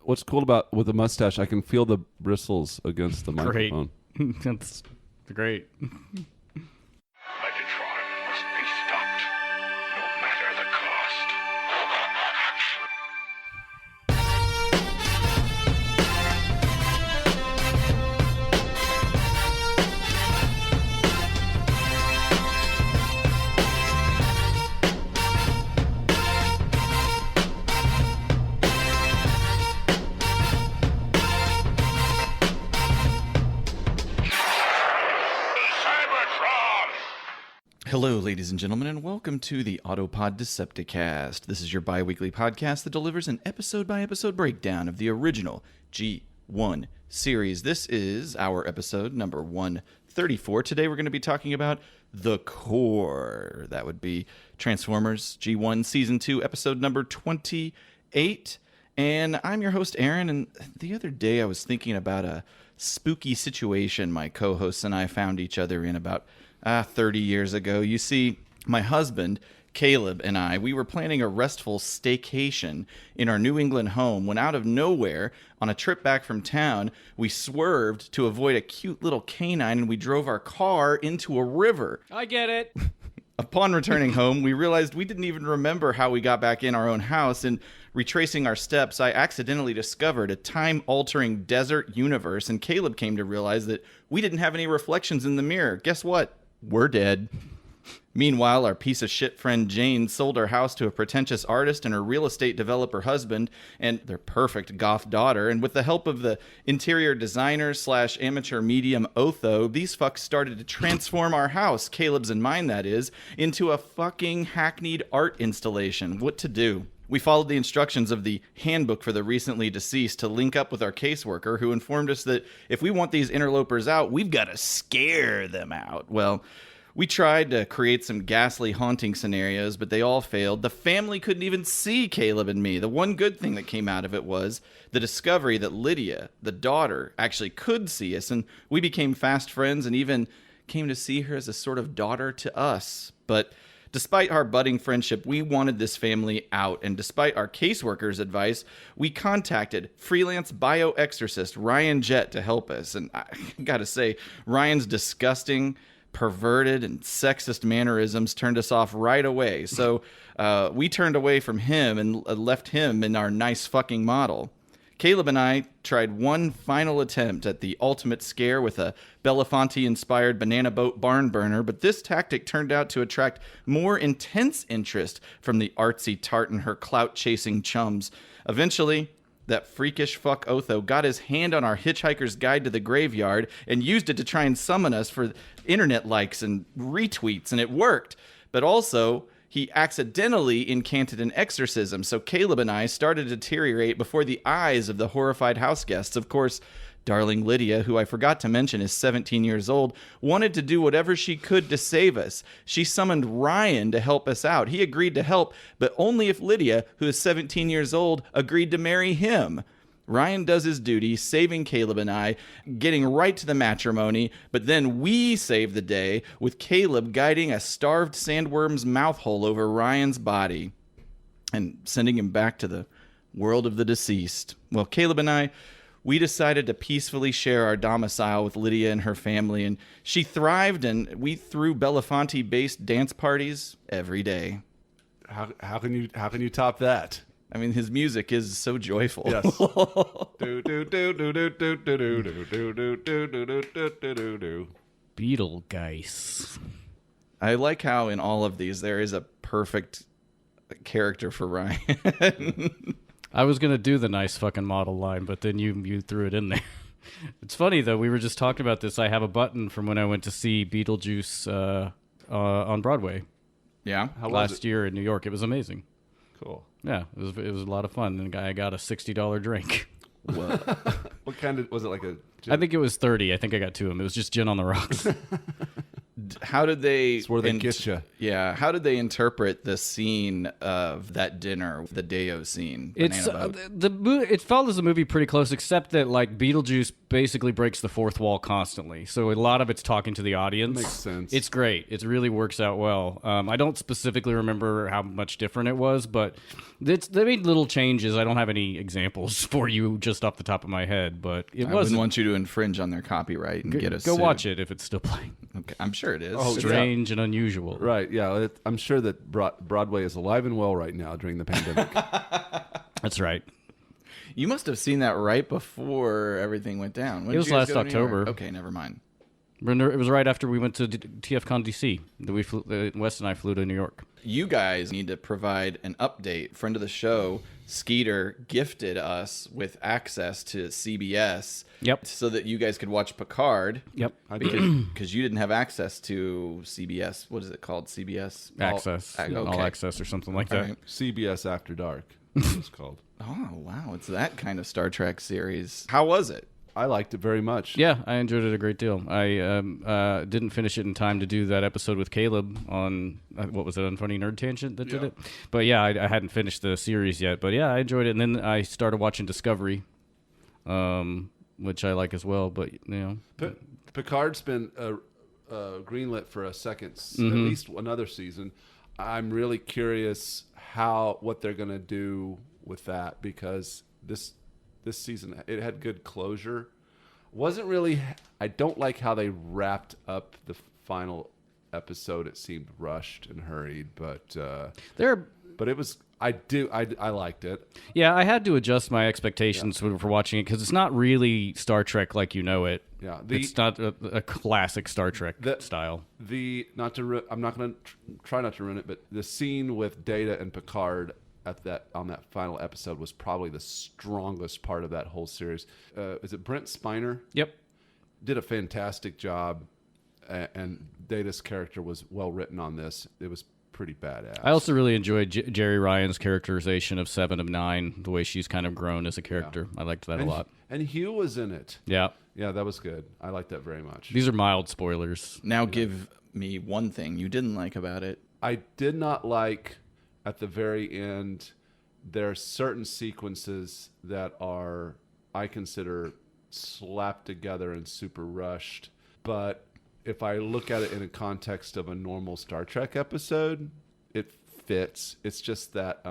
what's cool about with a mustache, I can feel the bristles against the microphone. That's great. Megatron must be stopped, no matter the cost. Hello, ladies and gentlemen, and welcome to the Autopod Decepticast. This is your bi-weekly podcast that delivers an episode-by-episode breakdown of the original G1 series. This is our episode number 134. Today we're going to be talking about the core. That would be Transformers G1 Season 2, episode number 28. And I'm your host, Aaron, and the other day I was thinking about a spooky situation my co-hosts and I found each other in about 30 years ago. You see, my husband, Caleb, and I, we were planning a restful staycation in our New England home when out of nowhere, on a trip back from town, we swerved to avoid a cute little canine and we drove our car into a river. I get it. Upon returning home, we realized we didn't even remember how we got back in our own house, and retracing our steps, I accidentally discovered a time-altering desert universe, and Caleb came to realize that we didn't have any reflections in the mirror. Guess what? We're dead. Meanwhile, our piece of shit friend Jane sold her house to a pretentious artist and her real estate developer husband and their perfect goth daughter, and with the help of the interior designer / amateur medium Otho, these fucks started to transform our house, Caleb's and mine that is, into a fucking hackneyed art installation. What to do? We followed the instructions of the handbook for the recently deceased to link up with our caseworker, who informed us that if we want these interlopers out, we've got to scare them out. Well, we tried to create some ghastly haunting scenarios, but they all failed. The family couldn't even see Caleb and me. The one good thing that came out of it was the discovery that Lydia, the daughter, actually could see us, and we became fast friends and even came to see her as a sort of daughter to us. But despite our budding friendship, we wanted this family out, and despite our caseworker's advice, we contacted freelance bioexorcist Ryan Jett to help us. And I gotta say, Ryan's disgusting, perverted, and sexist mannerisms turned us off right away. So we turned away from him and left him in our nice fucking model. Caleb and I tried one final attempt at the ultimate scare with a Belafonte-inspired banana boat barn burner, but this tactic turned out to attract more intense interest from the artsy tart and her clout-chasing chums. Eventually, that freakish fuck Otho got his hand on our Hitchhiker's Guide to the Graveyard and used it to try and summon us for internet likes and retweets, and it worked. But also, he accidentally incanted an exorcism, so Caleb and I started to deteriorate before the eyes of the horrified house guests. Of course, darling Lydia, who I forgot to mention is 17 years old, wanted to do whatever she could to save us. She summoned Ryan to help us out. He agreed to help, but only if Lydia, who is 17 years old, agreed to marry him. Ryan does his duty, saving Caleb and I, getting right to the matrimony, but then we save the day with Caleb guiding a starved sandworm's mouth hole over Ryan's body and sending him back to the world of the deceased. Well, Caleb and I, we decided to peacefully share our domicile with Lydia and her family, and she thrived, and we threw Belafonte-based dance parties every day. How can you top that? I mean, his music is so joyful. Yes. Beetlegeist. I like how in all of these there is a perfect character for Ryan. I was gonna do the nice fucking model line, but then you threw it in there. It's funny though. We were just talking about this. I have a button from when I went to see Beetlejuice on Broadway. Yeah, last year in New York. It was amazing. Cool. Yeah, it was a lot of fun. And I got a $60 drink. What kind of was it? Like a gin? I think it was 30. I think I got two of them. It was just gin on the rocks. How did they? It's where they get you. Yeah. How did they interpret the scene of that dinner, the Deo scene? It's Banana boat? it follows the movie pretty close, except that like Beetlejuice basically breaks the fourth wall constantly. So a lot of it's talking to the audience. Makes sense. It's great. It really works out well. I don't specifically remember how much different it was, but they made little changes. I don't have any examples for you just off the top of my head, but it I was. wouldn't want you to infringe on their copyright and get us Go sued. watch it if it's still playing. Okay, I'm sure it is. Oh, Strange and unusual. Right, yeah. I'm sure that Broadway is alive and well right now during the pandemic. That's right. You must have seen that right before everything went down. When It did was you guys last go to New York? October. Okay, never mind. It was right after we went to TFCon DC that we flew, Wes and I flew to New York. You guys need to provide an update. Friend of the show, Skeeter, gifted us with access to CBS. Yep. So that you guys could watch Picard. Yep. Because you didn't have access to CBS. What is it called? CBS? Access. okay. All access or something like that. All right. CBS After Dark, it's called. Oh, wow. It's that kind of Star Trek series. How was it? I liked it very much. Yeah, I enjoyed it a great deal. I didn't finish it in time to do that episode with Caleb on, what was it, Unfunny Nerd Tangent that did it? But yeah, I hadn't finished the series yet. But yeah, I enjoyed it. And then I started watching Discovery, which I like as well. But, you know. Picard's been greenlit for a second, at least another season. I'm really curious what they're going to do with that, because this season it had good closure. Wasn't really. I don't like how they wrapped up the final episode. It seemed rushed and hurried, but it was. I liked it. Yeah, I had to adjust my expectations for watching it because it's not really Star Trek like you know it. Yeah, it's not a classic Star Trek style. I'm not going to try not to ruin it, but the scene with Data and Picard on that final episode was probably the strongest part of that whole series. Is it Brent Spiner? Yep. Did a fantastic job, and Data's character was well written on this. It was pretty badass. I also really enjoyed Jerry Ryan's characterization of 7 of 9, the way she's kind of grown as a character. I liked that a lot. And Hugh was in it. Yeah. Yeah, that was good. I liked that very much. These are mild spoilers. Now give me one thing you didn't like about it. I did not like, at the very end, there are certain sequences that I consider slapped together and super rushed. But if I look at it in a context of a normal Star Trek episode, it fits. It's just that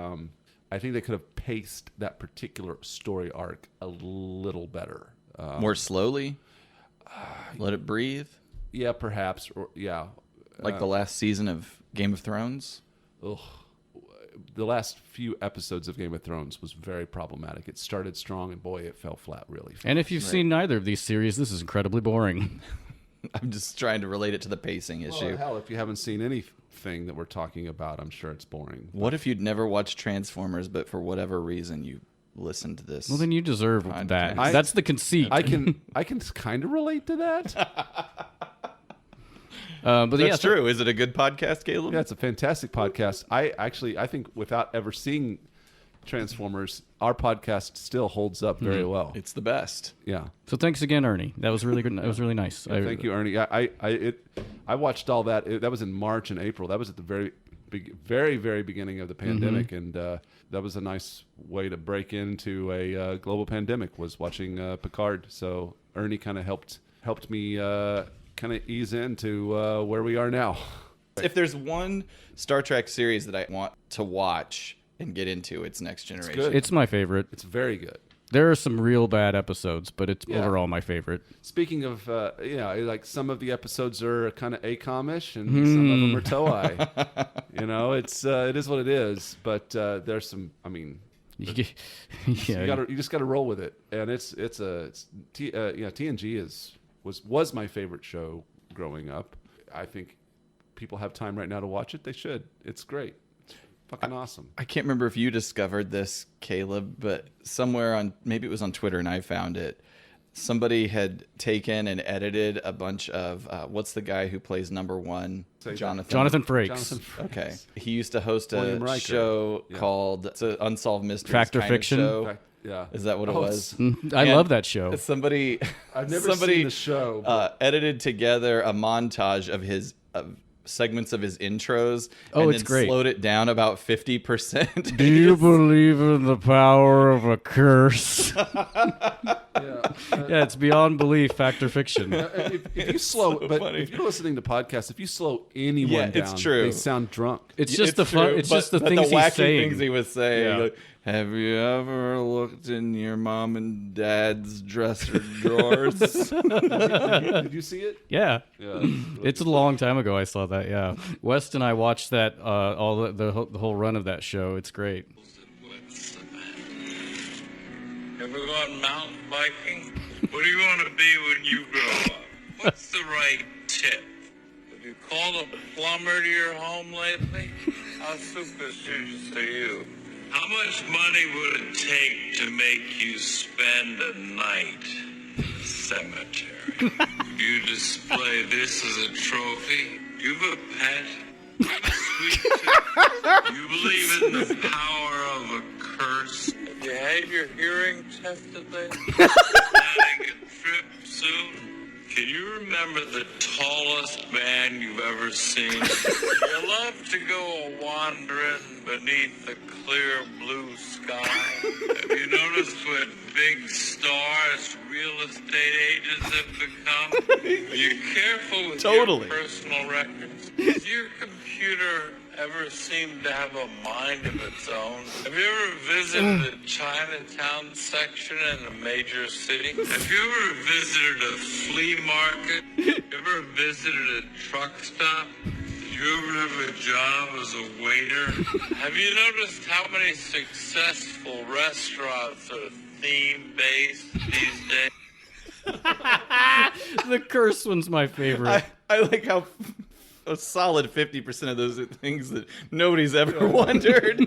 I think they could have paced that particular story arc a little better. More slowly? Let it breathe? Yeah, perhaps. Or yeah. Like the last season of Game of Thrones? Ugh. The last few episodes of Game of Thrones was very problematic. It started strong, and boy, it fell flat really fast. And if you've seen neither of these series, this is incredibly boring. I'm just trying to relate it to the pacing issue. Well, hell, if you haven't seen anything that we're talking about, I'm sure it's boring. What if you'd never watched Transformers, but for whatever reason you listened to this? Well, then you deserve podcast? that. That's the conceit. I can kind of relate to that. But That's true. Is it a good podcast, Caleb? Yeah, it's a fantastic podcast. I think without ever seeing Transformers, our podcast still holds up very well. It's the best. Yeah. So thanks again, Earnie. That was really good. That was really nice. Yeah, thank you, Earnie. I watched all that. That was in March and April. That was at the very, very beginning of the pandemic, and that was a nice way to break into a global pandemic. Was watching Picard. So Earnie kind of helped me kind of ease into where we are now. If there's one Star Trek series that I want to watch and get into, it's Next Generation. good. It's my favorite. It's very good. There are some real bad episodes, but it's overall my favorite. Speaking of, like some of the episodes are kind of AKOM-ish, and some of them are Toei. It is what it is. But there's some. I mean, you just got to roll with it, and TNG was my favorite show growing up. I think people have time right now to watch it. They should. It's great. It's fucking awesome. I can't remember if you discovered this, Caleb, but somewhere maybe it was on Twitter and I found it. Somebody had taken and edited a bunch of what's the guy who plays number one? Jonathan Frakes. Okay. He used to host William a Riker. show called it's an Unsolved Mysteries Factor kind Fiction? of show. Yeah. Is that what it was? I And love that show. Somebody I've never seen the show. edited together a montage of his segments of his intros. Oh, and it's then great. Slowed it down about 50%. Do you believe in the power of a curse? Yeah, it's beyond belief, fact or fiction. If you slow, so but funny. if you're listening to podcasts, if you slow anyone Yeah, down, it's true. they sound drunk. It's just the true, fun. It's just the but things the wacky he's saying. things he was saying. Yeah. Like, have you ever looked in your mom and dad's dresser drawers? Did you see it? Yeah. Yeah. It's a long time ago I saw that, yeah. West and I watched that, all the whole run of that show. It's great. Ever gone mountain biking? What do you want to be when you grow up? What's the right tip? Have you called a plumber to your home lately? How superstitious are you? How much money would it take to make you spend a night in the cemetery? You display this as a trophy? You have a pet? A sweet tooth? You believe in the power of a curse? Have you had your hearing tested lately? Planning a trip soon? Can you remember the tallest man you've ever seen? You love to go a-wandering beneath the clear blue sky. Have you noticed what big stars real estate agents have become? Are you careful with Totally. your personal records? Does your computer ever seem to have a mind of its own? Have you ever visited the Chinatown section in a major city? Have you ever visited a flea market? Have you ever visited a truck stop? Did you ever have a job as a waiter? Have you noticed how many successful restaurants are theme-based these days? The curse one's my favorite. I like how a solid 50% of those are things that nobody's ever wondered.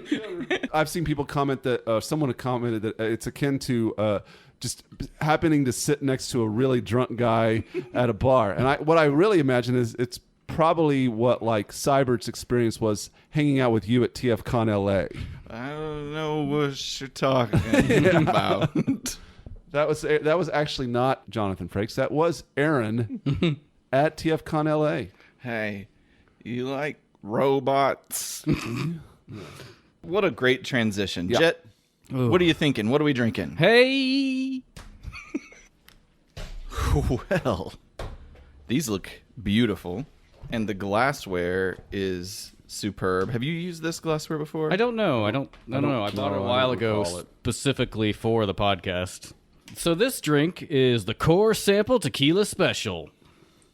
I've seen people comment that someone had commented that it's akin to just happening to sit next to a really drunk guy at a bar. And what I really imagine is it's probably what like Cybert's experience was hanging out with you at TFCon LA. I don't know what you're talking about. That was actually not Jonathan Frakes. That was Aaron at TFCon LA. Hey, you like robots? What a great transition. Yeah. Jet, what are you thinking? What are we drinking? Hey! Well, these look beautiful, and the glassware is superb. Have you used this glassware before? I don't know. I don't know. I bought it a while ago specifically for the podcast. So this drink is the Core Sample Tequila Special,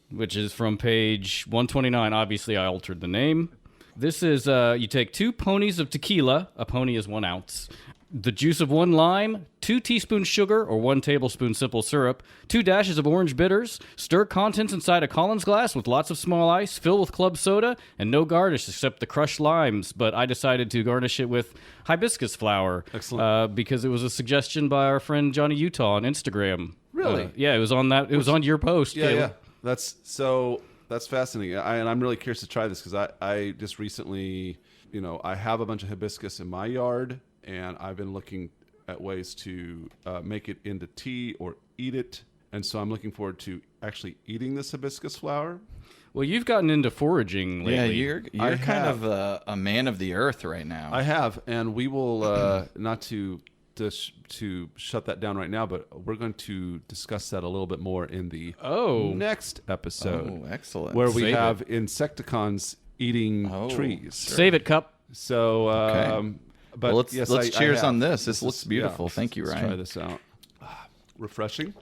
which is from page 129. Obviously, I altered the name. This is, you take 2 ponies of tequila. A pony is 1 ounce. The juice of 1 lime, 2 teaspoons sugar or 1 tablespoon simple syrup, 2 dashes of orange bitters, stir contents inside a Collins glass with lots of small ice, fill with club soda, and no garnish except the crushed limes. But I decided to garnish it with hibiscus flower. Excellent. Because it was a suggestion by our friend Johnny Utah on Instagram. Really? Yeah, it was on that. It was on your post. Yeah, Caleb. yeah. That's fascinating. And I'm really curious to try this because I just recently, I have a bunch of hibiscus in my yard, and I've been looking at ways to make it into tea or eat it. And so I'm looking forward to actually eating this hibiscus flower. Well, you've gotten into foraging lately. Yeah, you're kind of a man of the earth right now. I have, and we will not to shut that down right now, but we're going to discuss that a little bit more in the next episode. Oh, excellent. Where we Save have Insecticons eating trees. Save it, Cup. So, Okay. but Well, let's yes, cheers have. on this. This looks is- beautiful. Thank you, let's Ryan. Try this out. Refreshing.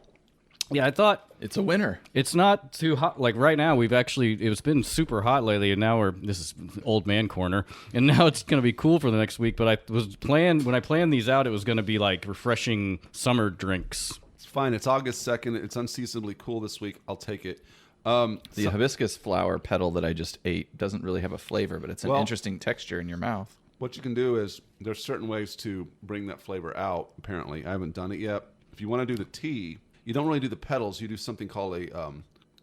Yeah, I thought It's a winner. it's not too hot. Like right now, it's been super hot lately, and now this is old man corner, and now it's going to be cool for the next week. But when I planned these out, it was going to be like refreshing summer drinks. It's fine. It's August 2nd. It's unseasonably cool this week. I'll take it. The hibiscus flower petal that I just ate doesn't really have a flavor, but it's an Well- interesting texture in your mouth. What you can do is there's certain ways to bring that flavor out. Apparently, I haven't done it yet. If you want to do the tea, you don't really do the petals. You do something called a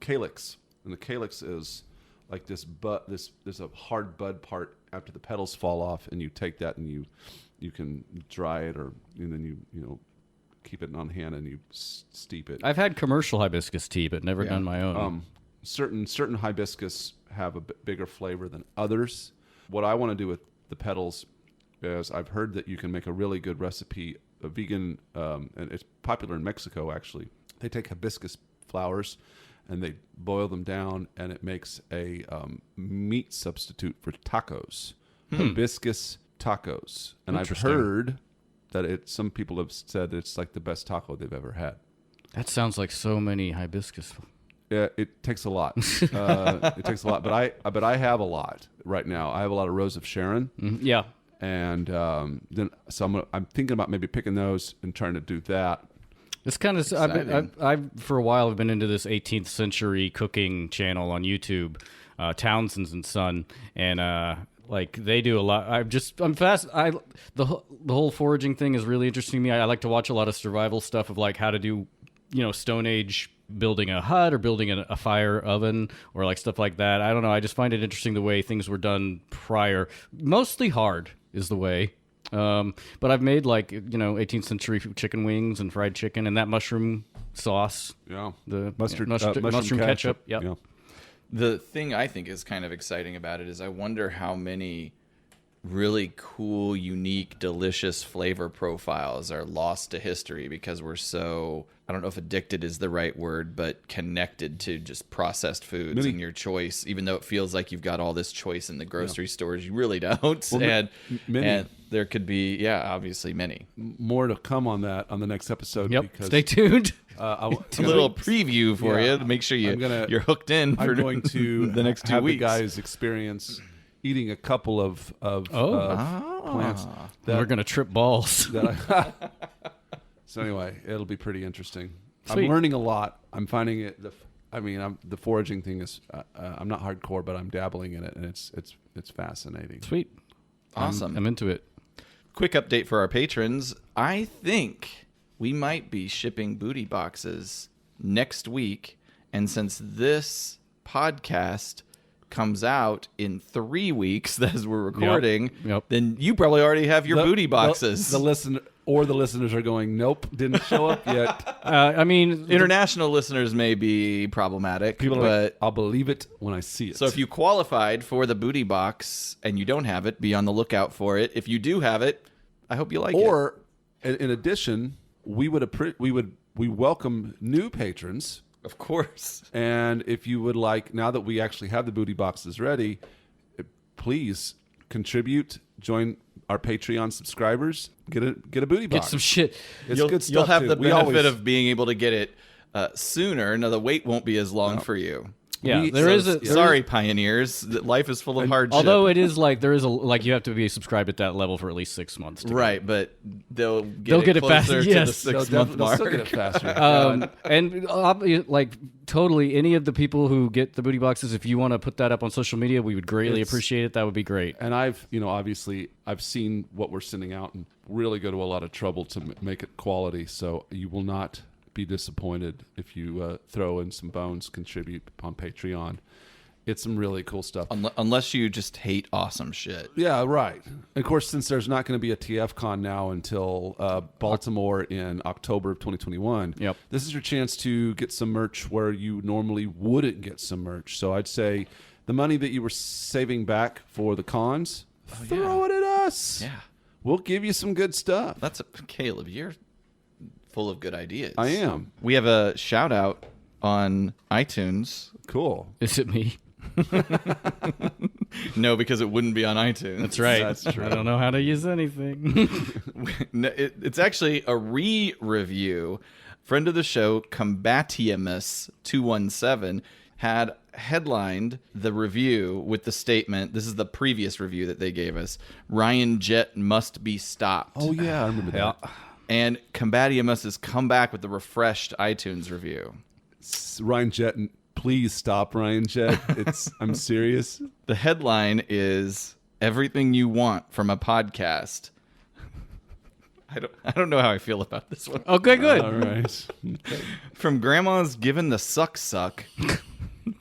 calyx, and the calyx is like this. There's a hard bud part after the petals fall off, and you take that and you can dry it, and then you keep it on hand and you steep it. I've had commercial hibiscus tea, but never done my own. Certain hibiscus have a bigger flavor than others. What I want to do with the petals is I've heard that you can make a really good recipe, a vegan, and it's popular in Mexico actually. They take hibiscus flowers and they boil them down, and it makes a meat substitute for tacos. Hibiscus tacos. And I've heard that some people have said it's like the best taco they've ever had. That sounds like so many hibiscus. Yeah, it takes a lot. It takes a lot, but I have a lot right now. I have a lot of Rose of Sharon. Yeah. And then I'm thinking about maybe picking those and trying to do that. It's kind of I've for a while I've been into this 18th century cooking channel on YouTube, Townsend's and Son, and like they do a lot. I'm fast. The whole foraging thing is really interesting to me. I like to watch a lot of survival stuff of like how to do, Stone Age building a hut or building a fire oven or like stuff like that. I don't know. I just find it interesting the way things were done prior. Mostly hard is the way. But I've made 18th century chicken wings and fried chicken and that mushroom sauce. Yeah. The mushroom ketchup. Yep. Yeah. The thing I think is kind of exciting about it is I wonder how many really cool, unique, delicious flavor profiles are lost to history because we're so, I don't know if addicted is the right word, but connected to just processed foods and your choice. Even though it feels like you've got all this choice in the grocery stores, you really don't. Well, and many. There could be, obviously many. More to come on that on the next episode. Yep. Because, Stay tuned. A little preview for you to make sure you're hooked in for I'm going to the next 2 have weeks. the guys experience eating a couple of plants. We're gonna trip balls. So anyway, it'll be pretty interesting. Sweet. I'm learning a lot. I'm finding it. The foraging thing is. I'm not hardcore, but I'm dabbling in it, and it's fascinating. Sweet. Awesome. I'm into it. Quick update for our patrons. I think we might be shipping booty boxes next week. And since this podcast comes out in 3 weeks as we're recording, then you probably already have your booty boxes. The listeners are going, nope, didn't show up yet. International listeners may be problematic, People are but like, I'll believe it when I see it. So if you qualified for the booty box and you don't have it, be on the lookout for it. If you do have it, I hope you like it. Or in addition, we welcome new patrons. Of course. And if you would like, now that we actually have the booty boxes ready, please contribute, join our Patreon subscribers, get a booty box. Get some shit. It's good stuff. You'll have too. the benefit of being able to get it sooner. Now the wait won't be as long for you. Yeah, Sorry, pioneers. Life is full of hardship. Although you have to be subscribed at that level for at least 6 months. Right, but they'll get it faster. closer to the 6 month mark. They'll get it faster. Totally, any of the people who get the booty boxes, if you want to put that up on social media, we would greatly appreciate it. That would be great. And I've seen what we're sending out and really go to a lot of trouble to make it quality. So you will not be disappointed if you throw in some bones, contribute on Patreon. It's some really cool stuff. Unless you just hate awesome shit. Yeah, right. And of course, since there's not going to be a TFCon now until Baltimore in October of 2021, this is your chance to get some merch where you normally wouldn't get some merch. So I'd say the money that you were saving back for the cons, throw it at us. Yeah. We'll give you some good stuff. Caleb, you're full of good ideas. I am. We have a shout out on iTunes. Cool. Is it me? No, because it wouldn't be on iTunes. That's right. That's true. I don't know how to use anything. It's actually a re-review. Friend of the show, Combatimus217, had headlined the review with the statement, this is the previous review that they gave us, Ryan Jett must be stopped. Oh, yeah, I remember that. And Combatimus has come back with the refreshed iTunes review. Ryan Jett, please stop, Ryan Jett. I'm serious. The headline is everything you want from a podcast. I don't know how I feel about this one. Okay, good. All right. From Grandma's Givin the Suck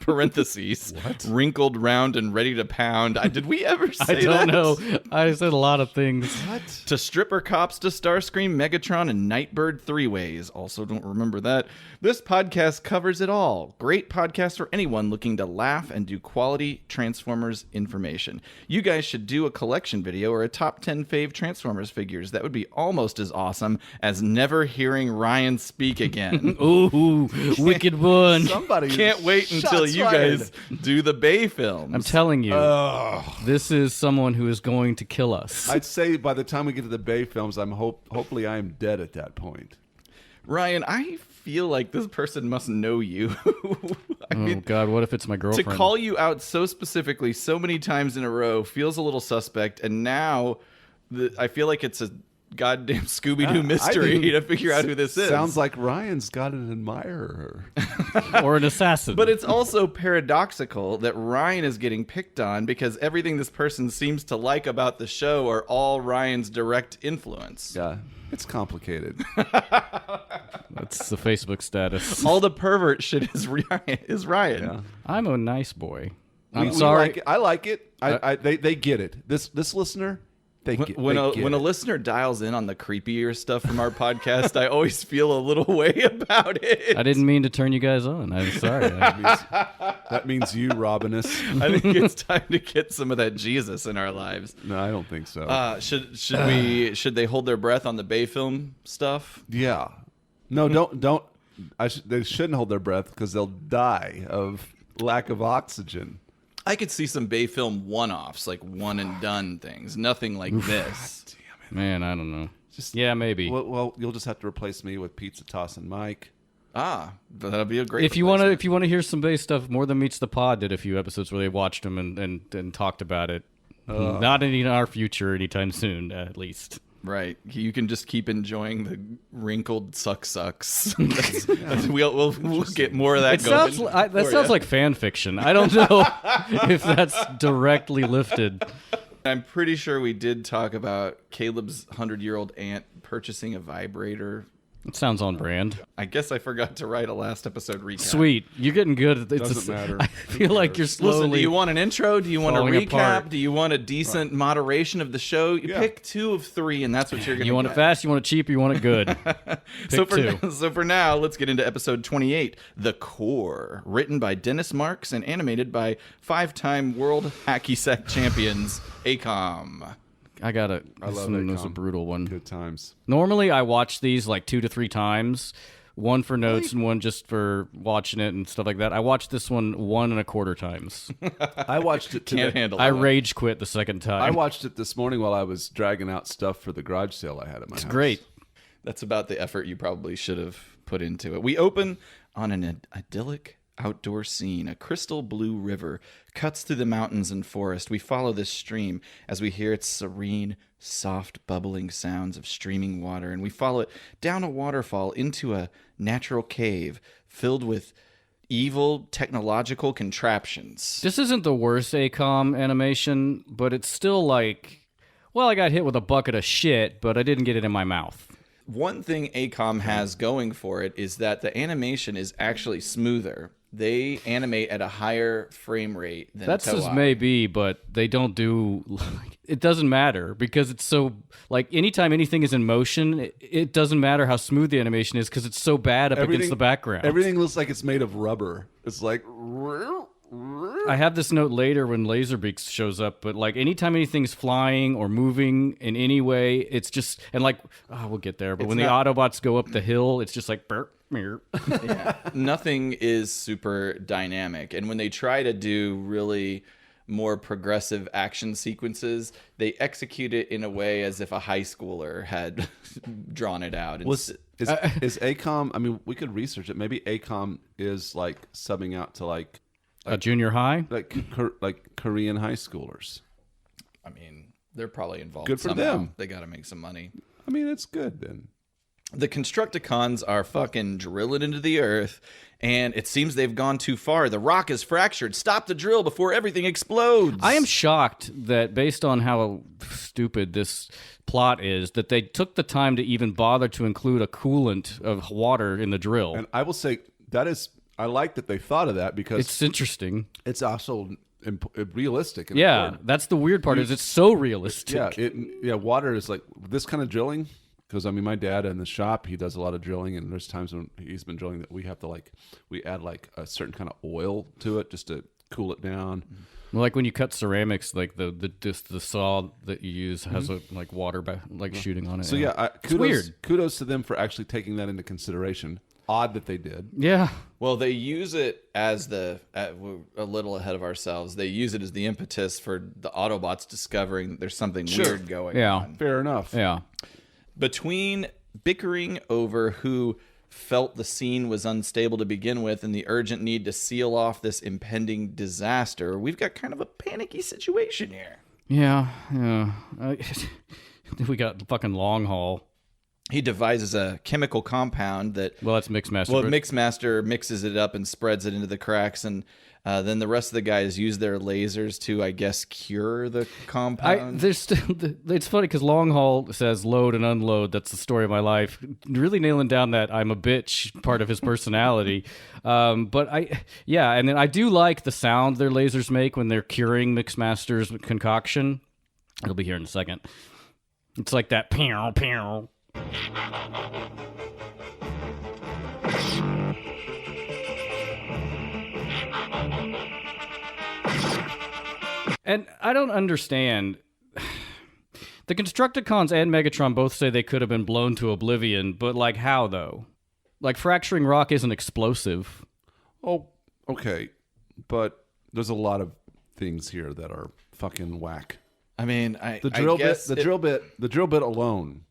parentheses, wrinkled, round, and ready to pound. Did we ever say that? I don't know. I said a lot of things. What? To stripper cops to Starscream, Megatron, and Nightbird three-ways. Also don't remember that. This podcast covers it all. Great podcast for anyone looking to laugh and do quality Transformers information. You guys should do a collection video or a top 10 fave Transformers figures. That would be almost as awesome as never hearing Ryan speak again. Ooh, wicked one. Somebody Can't wait until you guys do the Bay films. I'm telling you, this is someone who is going to kill us. I'd say by the time we get to the Bay films, hopefully I am dead at that point. Ryan, I feel like this person must know you. God, what if it's my girlfriend? To call you out so specifically so many times in a row feels a little suspect, and now I feel like it's a goddamn Scooby-Doo mystery to figure out who this is. Sounds like Ryan's got an admirer. Or an assassin. But it's also paradoxical that Ryan is getting picked on because everything this person seems to like about the show are all Ryan's direct influence. Yeah, it's complicated. That's the Facebook status. All the pervert shit is Ryan. Yeah. I'm a nice boy. We I'm sorry. like it. I like it. They get it. This listener, When a listener dials in on the creepier stuff from our podcast, I always feel a little way about it. I didn't mean to turn you guys on. I'm sorry. that means you, Robinus. I think it's time to get some of that Jesus in our lives. No, I don't think so. Should they hold their breath on the Bay film stuff? Yeah. No, don't. They shouldn't hold their breath because they'll die of lack of oxygen. I could see some Bay film one-offs, like one and done things. Nothing like this. Man, I don't know. Yeah, maybe. Well, you'll just have to replace me with Pizza Toss and Mike. That'll be a great. If you want to hear some Bay stuff, More Than Meets the Pod did a few episodes where they watched them and talked about it. Not in our future anytime soon, at least. Right, you can just keep enjoying the wrinkled sucks. We'll get more of that. Sounds like fan fiction. I don't know if that's directly lifted. I'm pretty sure we did talk about Caleb's 100-year-old aunt purchasing a vibrator. It sounds on brand. I guess I forgot to write a last episode recap. Sweet. You're getting good. It doesn't matter. I feel like you're slowly. Listen, do you want an intro? Do you want a recap? Apart. Do you want a decent moderation of the show? You pick 2 of 3, and that's what you're going to get. You want it fast, you want it cheap, you want it good. So for now, let's get into episode 28, The Core, written by Dennis Marks and animated by 5-time World Hacky Sack champions AKOM. I love it. AKOM. This was a brutal one. Good times. Normally, I watch these like 2 to 3 times. One for notes and one just for watching it and stuff like that. I watched this one 1.25 times. I watched it today. Can't handle I it. rage quit the second time. I watched it this morning while I was dragging out stuff for the garage sale I had at my house. Great. That's about the effort you probably should have put into it. We open on an idyllic outdoor scene. A crystal blue river cuts through the mountains and forest. We follow this stream as we hear its serene, soft, bubbling sounds of streaming water, and we follow it down a waterfall into a natural cave filled with evil technological contraptions. This isn't the worst AKOM animation, but it's still like, well, I got hit with a bucket of shit, but I didn't get it in my mouth. One thing AKOM has going for it is that the animation is actually smoother. They animate at a higher frame rate than That's Toei. as may be, but they don't do. It doesn't matter because it's so like anytime anything is in motion, it doesn't matter how smooth the animation is because it's so bad up against the background. Everything looks like it's made of rubber. It's like. I have this note later when Laserbeak shows up, but like anytime anything's flying or moving in any way, it's just and like we'll get there. But when the Autobots go up the hill, it's just like burp. Nothing is super dynamic, and when they try to do really more progressive action sequences, they execute it in a way as if a high schooler had drawn it out. Is AKOM? I mean, we could research it. Maybe AKOM is like subbing out to like a junior high, like Korean high schoolers. I mean, they're probably involved. Good for somehow. them. They got to make some money. I mean, it's good then. The Constructicons are fucking drilling into the earth, and it seems they've gone too far. The rock is fractured. Stop the drill before everything explodes. I am shocked that based on how stupid this plot is, that they took the time to even bother to include a coolant of water in the drill. And I will say that is I like that they thought of that because It's interesting. it's also realistic. And Yeah, important. that's the weird part. Is it's so realistic. Yeah, water is like this kind of drilling. Because I mean, my dad in the shop, he does a lot of drilling, and there's times when he's been drilling that we have to we add like a certain kind of oil to it just to cool it down. Well, like when you cut ceramics, like the saw that you use has a like water shooting on it. So kudos to them for actually taking that into consideration. Odd that they did. Yeah. Well, they use it as we're a little ahead of ourselves. They use it as the impetus for the Autobots discovering that there's something weird going on. Fair enough. Yeah. Between bickering over who felt the scene was unstable to begin with and the urgent need to seal off this impending disaster, we've got kind of a panicky situation here. Yeah. We got the fucking long haul. He devises a chemical compound that... Well, that's Mixmaster. Well, Mixmaster mixes it up and spreads it into the cracks, and then the rest of the guys use their lasers to, I guess, cure the compound. It's funny because Long Haul says load and unload. That's the story of my life. Really nailing down that I'm a bitch part of his personality. And then I do like the sound their lasers make when they're curing Mixmaster's concoction. It'll be here in a second. It's like that pew pew. And I don't understand. The Constructicons and Megatron both say they could have been blown to oblivion, but like how though? Like fracturing rock isn't explosive. Oh, okay. But there's a lot of things here that are fucking whack. I mean, the drill bit alone.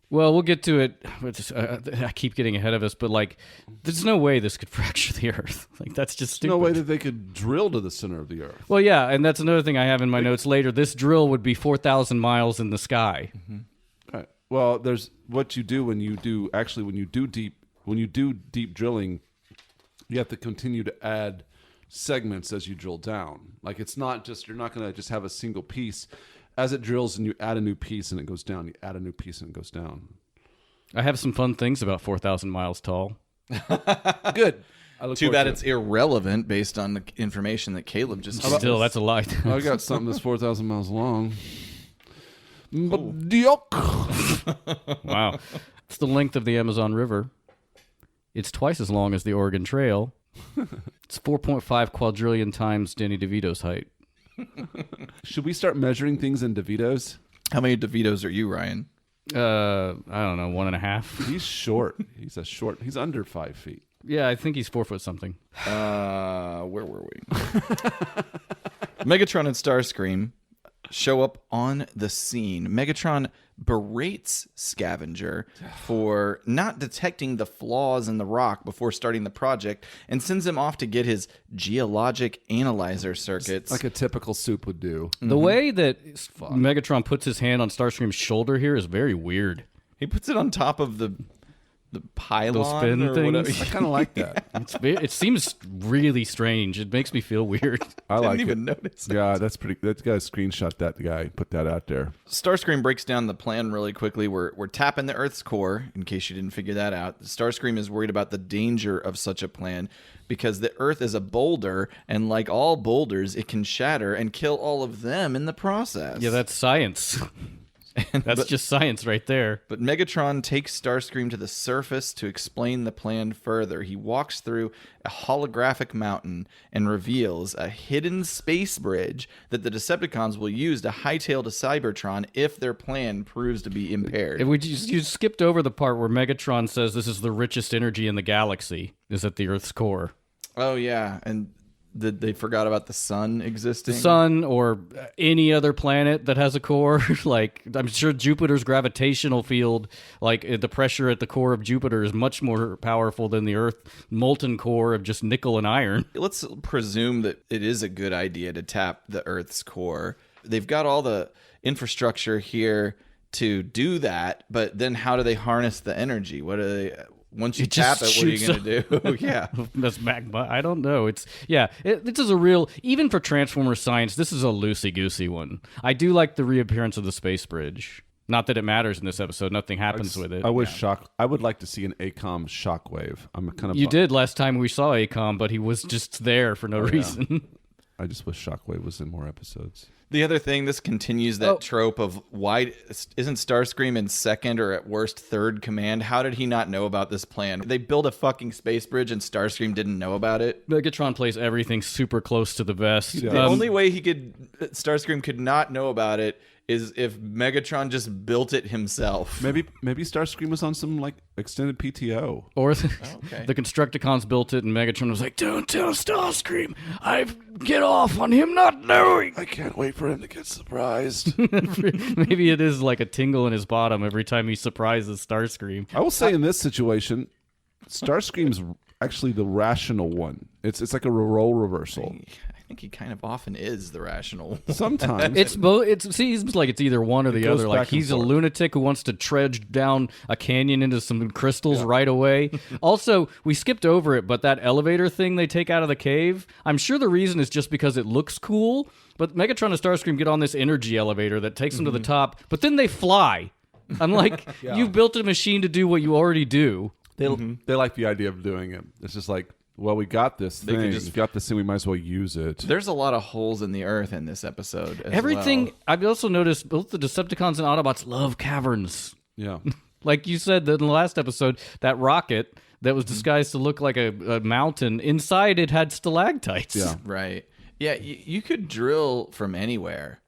Well, we'll get to it. I keep getting ahead of us, but like, there's no way this could fracture the Earth. Like, that's just stupid. No way that they could drill to the center of the Earth. Well, yeah, and that's another thing I have in my notes later. This drill would be 4,000 miles in the sky. Mm-hmm. Right. Well, there's what you do when you do deep drilling. You have to continue to add segments as you drill down. Like it's not just you're not going to just have a single piece. As it drills and you add a new piece and it goes down, you add a new piece and it goes down. I have some fun things about 4,000 miles tall. Good. Too bad it's irrelevant based on the information that Caleb just gave. Still, that's a lie. I got something that's 4,000 miles long. Wow. It's the length of the Amazon River. It's twice as long as the Oregon Trail. It's 4.5 quadrillion times Danny DeVito's height. Should we start measuring things in DeVitos? How many DeVitos are you, Ryan? I don't know, 1.5. He's short. He's under 5 feet. Yeah, I think he's 4 foot something. Where were we? Megatron and Starscream show up on the scene. Megatron berates Scavenger for not detecting the flaws in the rock before starting the project and sends him off to get his geologic analyzer circuits. Like a typical soup would do. The way that Megatron puts his hand on Starscream's shoulder here is very weird. He puts it on top of the pylon. Those spin or things. whatever. I kind of like that. It seems really strange. It makes me feel weird. I like Didn't even it. notice. Yeah, that's pretty. That guy screenshot that guy, put that out there. Starscream breaks down the plan really quickly. We're tapping the Earth's core, in case you didn't figure that out. Starscream is worried about the danger of such a plan because the Earth is a boulder, and like all boulders, it can shatter and kill all of them in the process. Yeah, that's science. That's just science right there. But Megatron takes Starscream to the surface to explain the plan further. He walks through a holographic mountain and reveals a hidden space bridge that the Decepticons will use to hightail to Cybertron if their plan proves to be impaired. You skipped over the part where Megatron says this is the richest energy in the galaxy, is at the Earth's core. Oh, yeah, and they forgot about the sun existing? The sun or any other planet that has a core. Like, I'm sure Jupiter's gravitational field, like the pressure at the core of Jupiter is much more powerful than the Earth molten core of just nickel and iron. Let's presume that it is a good idea to tap the Earth's core. They've got all the infrastructure here to do that, but then how do they harness the energy? What do they... Once you tap it, what are you going to do? Yeah. That's magma. I don't know. This is a real, even for Transformers science, this is a loosey-goosey one. I do like the reappearance of the space bridge. Not that it matters in this episode. Nothing happens with it. I wish I would like to see an AKOM Shockwave. I'm kind of. You did last time we saw AKOM, but he was just there for no reason. I just wish Shockwave was in more episodes. The other thing, this continues that trope of why isn't Starscream in second or at worst third command? How did he not know about this plan? They built a fucking space bridge and Starscream didn't know about it. Megatron plays everything super close to the vest. The only way Starscream could not know about it is if Megatron just built it himself. Maybe Starscream was on some like extended PTO. Or the Constructicons built it and Megatron was like, don't tell Starscream. I get off on him not knowing. I can't wait for him to get surprised. Maybe it is like a tingle in his bottom every time he surprises Starscream. I will say in this situation, Starscream's actually the rational one. It's like a role reversal. I think he kind of often is the rational. Sometimes It seems like it's either one or the other. Like he's a lunatic who wants to trudge down a canyon into some crystals right away. Also, we skipped over it, but that elevator thing they take out of the cave, I'm sure the reason is just because it looks cool. But Megatron and Starscream get on this energy elevator that takes them to the top, but then they fly. I'm like, you built a machine to do what you already do. they like the idea of doing it. It's just like, well, we got this thing. We got this thing. We might as well use it. There's a lot of holes in the earth in this episode. Everything. I've also noticed both the Decepticons and Autobots love caverns. Yeah. Like you said in the last episode, that rocket that was disguised to look like a mountain, inside it had stalactites. Yeah. Right. Yeah, you could drill from anywhere.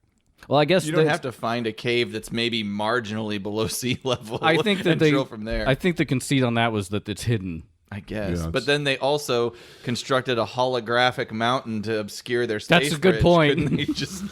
Well, I guess You don't have to find a cave that's maybe marginally below sea level. I think that and drill from there. I think the conceit on that was that it's hidden. I guess. Yeah, but then they also constructed a holographic mountain to obscure their space That's a good bridge. point. Couldn't they just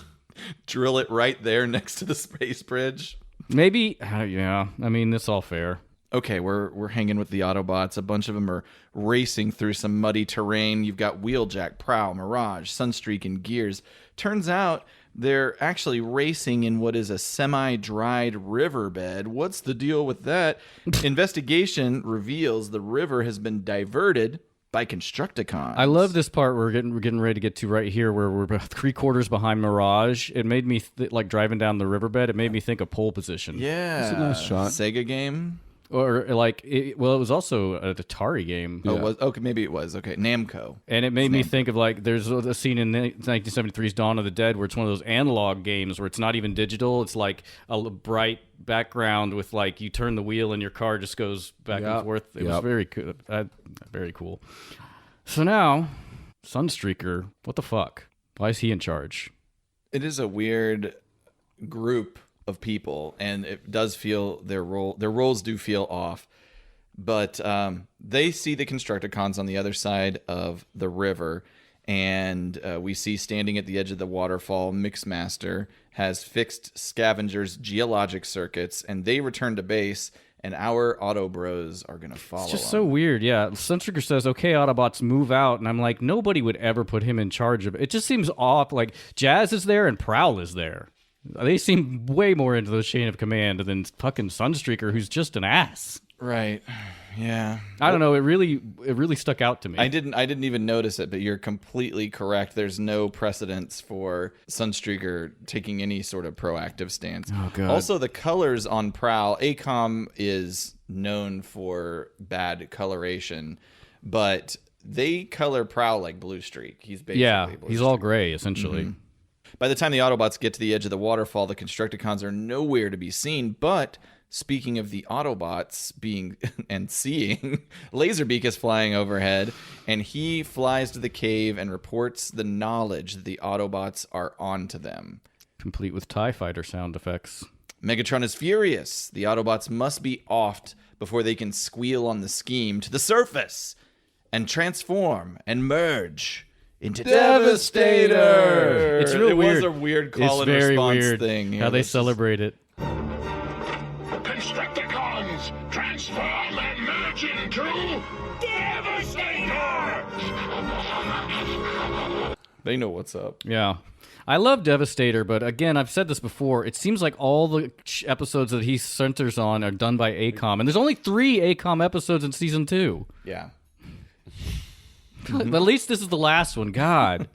drill it right there next to the space bridge? Maybe, yeah. I mean, it's all fair. Okay, we're hanging with the Autobots. A bunch of them are racing through some muddy terrain. You've got Wheeljack, Prowl, Mirage, Sunstreak, and Gears. Turns out they're actually racing in what is a semi-dried riverbed. What's the deal with that? Investigation reveals the river has been diverted by Constructicons. I love this part we're getting ready to get to right here, where we're about 3/4 behind Mirage. It made me like driving down the riverbed. It made me think of pole position. Yeah, It's a nice shot. Sega game. Or like, it was also an Atari game. Oh, was okay. Maybe it was okay. Namco. And it made me think of like, there's a scene in 1973's Dawn of the Dead where it's one of those analog games where it's not even digital. It's like a bright background with like, you turn the wheel and your car just goes back and forth. It was very cool. Very cool. So now, Sunstreaker, what the fuck? Why is he in charge? It is a weird group of people, and it does feel their roles do feel off, but they see the Constructicons on the other side of the river, and we see standing at the edge of the waterfall, Mixmaster has fixed Scavenger's geologic circuits, and they return to base, and our Auto Bros are gonna follow. It's just so weird. Yeah, Sunstreaker says, okay, Autobots, move out, and I'm like, nobody would ever put him in charge of it. It just seems off. Like, Jazz is there and Prowl is there. They seem way more into the chain of command than fucking Sunstreaker, who's just an ass. Right. Yeah. I don't know. It really stuck out to me. I didn't even notice it, but you're completely correct. There's no precedence for Sunstreaker taking any sort of proactive stance. Oh, God. Also, the colors on Prowl, AKOM is known for bad coloration, but they color Prowl like Blue Streak. He's basically Blue he's Streak. all gray, essentially. Mm-hmm. By the time the Autobots get to the edge of the waterfall, the Constructicons are nowhere to be seen. But speaking of the Autobots being and seeing, Laserbeak is flying overhead, and he flies to the cave and reports the knowledge that the Autobots are onto them. Complete with TIE Fighter sound effects. Megatron is furious. The Autobots must be offed before they can squeal on the scheme to the surface and transform and merge into Devastator. It's real weird. It was a weird call it's and very response weird thing. how they celebrate it. Constructicons, transform and merge into Devastator! They know what's up. Yeah. I love Devastator, but again, I've said this before. It seems like all the episodes that he centers on are done by AKOM, and there's only 3 AKOM episodes in season 2. Yeah. At least this is the last one. God.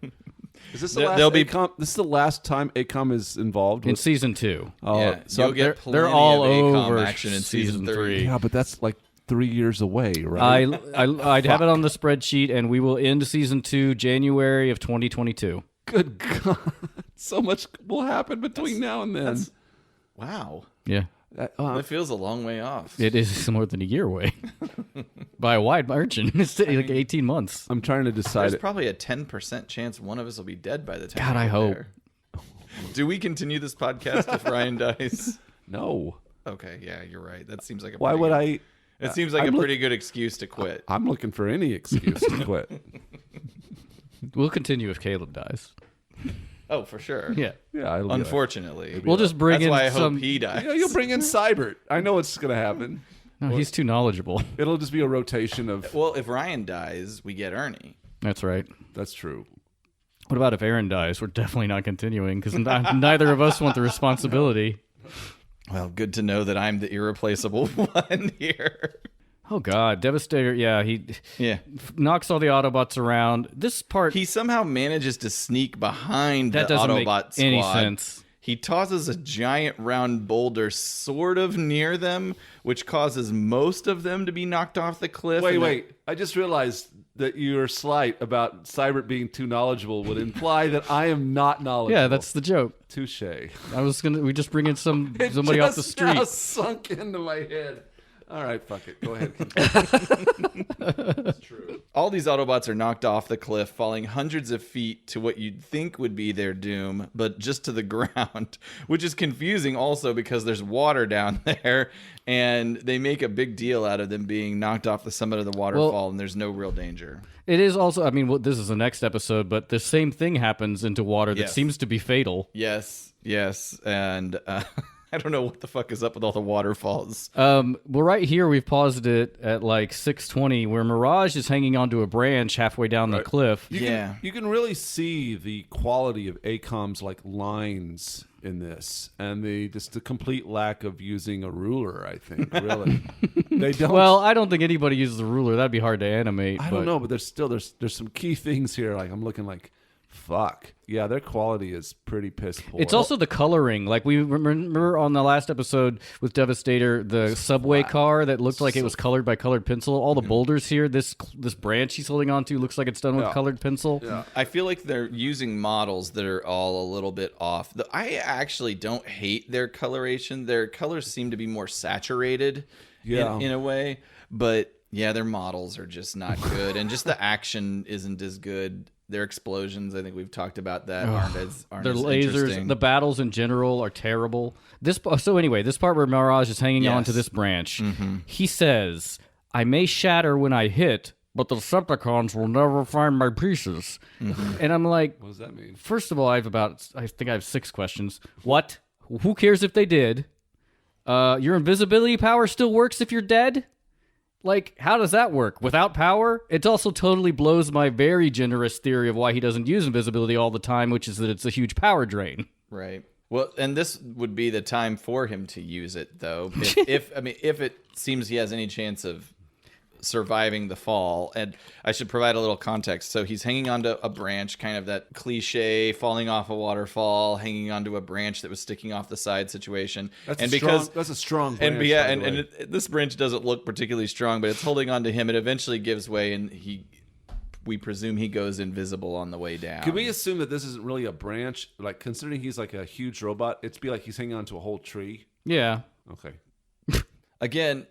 Is this the last AKOM? This is the last time AKOM is involved in with season 2. Oh, Yeah, so you'll get plenty they're all of AKOM over action in season 3. yeah, but that's like 3 years away, right? I'd have it on the spreadsheet, and we will end season 2 January of 2022. Good God, so much will happen between now and then. Wow. Yeah. That feels a long way off. It is more than a year away by a wide margin. It's like 18 months. I'm trying to decide. There's probably a 10% chance one of us will be dead by the time. God, we I get hope. there. Do we continue this podcast if Ryan dies? No. Okay, yeah, you're right. That seems like a. Why would I? It seems like I'm a pretty good excuse to quit. I'm looking for any excuse to quit. We'll continue if Caleb dies. Oh, for sure. Yeah. Yeah, Unfortunately, We'll just bring that's in why I some. hope he dies. You'll bring in Cybert. I know what's going to happen. No, he's too knowledgeable. It'll just be a rotation of. Well, if Ryan dies, we get Earnie. That's right. That's true. What about if Aaron dies? We're definitely not continuing because neither of us want the responsibility. Well, good to know that I'm the irreplaceable one here. Oh God, Devastator! Yeah, he knocks all the Autobots around. This part, He somehow manages to sneak behind that the doesn't Autobot make squad. any sense. He tosses a giant round boulder sort of near them, which causes most of them to be knocked off the cliff. Wait. I just realized that your slight about Cybert being too knowledgeable would imply that I am not knowledgeable. Yeah, that's the joke. Touche. We just bring in somebody off the street. Now sunk into my head. All right, fuck it. Go ahead. It's true. All these Autobots are knocked off the cliff, falling hundreds of feet to what you'd think would be their doom, but just to the ground, which is confusing also because there's water down there, and they make a big deal out of them being knocked off the summit of the waterfall, and there's no real danger. It is also, I mean, this is the next episode, but the same thing happens into water that Yes. seems to be fatal. Yes, and I don't know what the fuck is up with all the waterfalls. Well, right here we've paused it at like 6:20, where Mirage is hanging onto a branch halfway down the cliff. You can really see the quality of AKOM's like lines in this, and the complete lack of using a ruler. I think really they don't. Well, I don't think anybody uses a ruler. That'd be hard to animate. I don't know, but there's some key things here. Like I'm looking like. Fuck. Yeah, their quality is pretty piss poor. It's also the coloring. Like we remember on the last episode with Devastator, the subway car that looked like it was colored by colored pencil. All the boulders here, this branch he's holding onto looks like it's done with colored pencil. Yeah. I feel like they're using models that are all a little bit off. I actually don't hate their coloration. Their colors seem to be more saturated in a way. But yeah, their models are just not good. And just the action isn't as good. Their explosions, I think we've talked about that, aren't Their as lasers, interesting. the battles in general are terrible. This part where Mirage is hanging on to this branch, he says, "I may shatter when I hit, but the Decepticons will never find my pieces." And I'm like, what does that mean? first of all, I think I have 6 questions. What? Who cares if they did? Your invisibility power still works if you're dead? Like, how does that work? Without power? It also totally blows my very generous theory of why he doesn't use invisibility all the time, which is that it's a huge power drain. Right. Well, and this would be the time for him to use it, though. If it seems he has any chance of surviving the fall. And I should provide a little context. So he's hanging onto a branch, kind of that cliche falling off a waterfall, hanging onto a branch that was sticking off the side situation. That's a strong branch. And this branch doesn't look particularly strong, but it's holding onto him. It eventually gives way, and we presume he goes invisible on the way down. Could we assume that this isn't really a branch? Like, considering he's like a huge robot, it'd be like he's hanging onto a whole tree. Yeah. Okay. Again,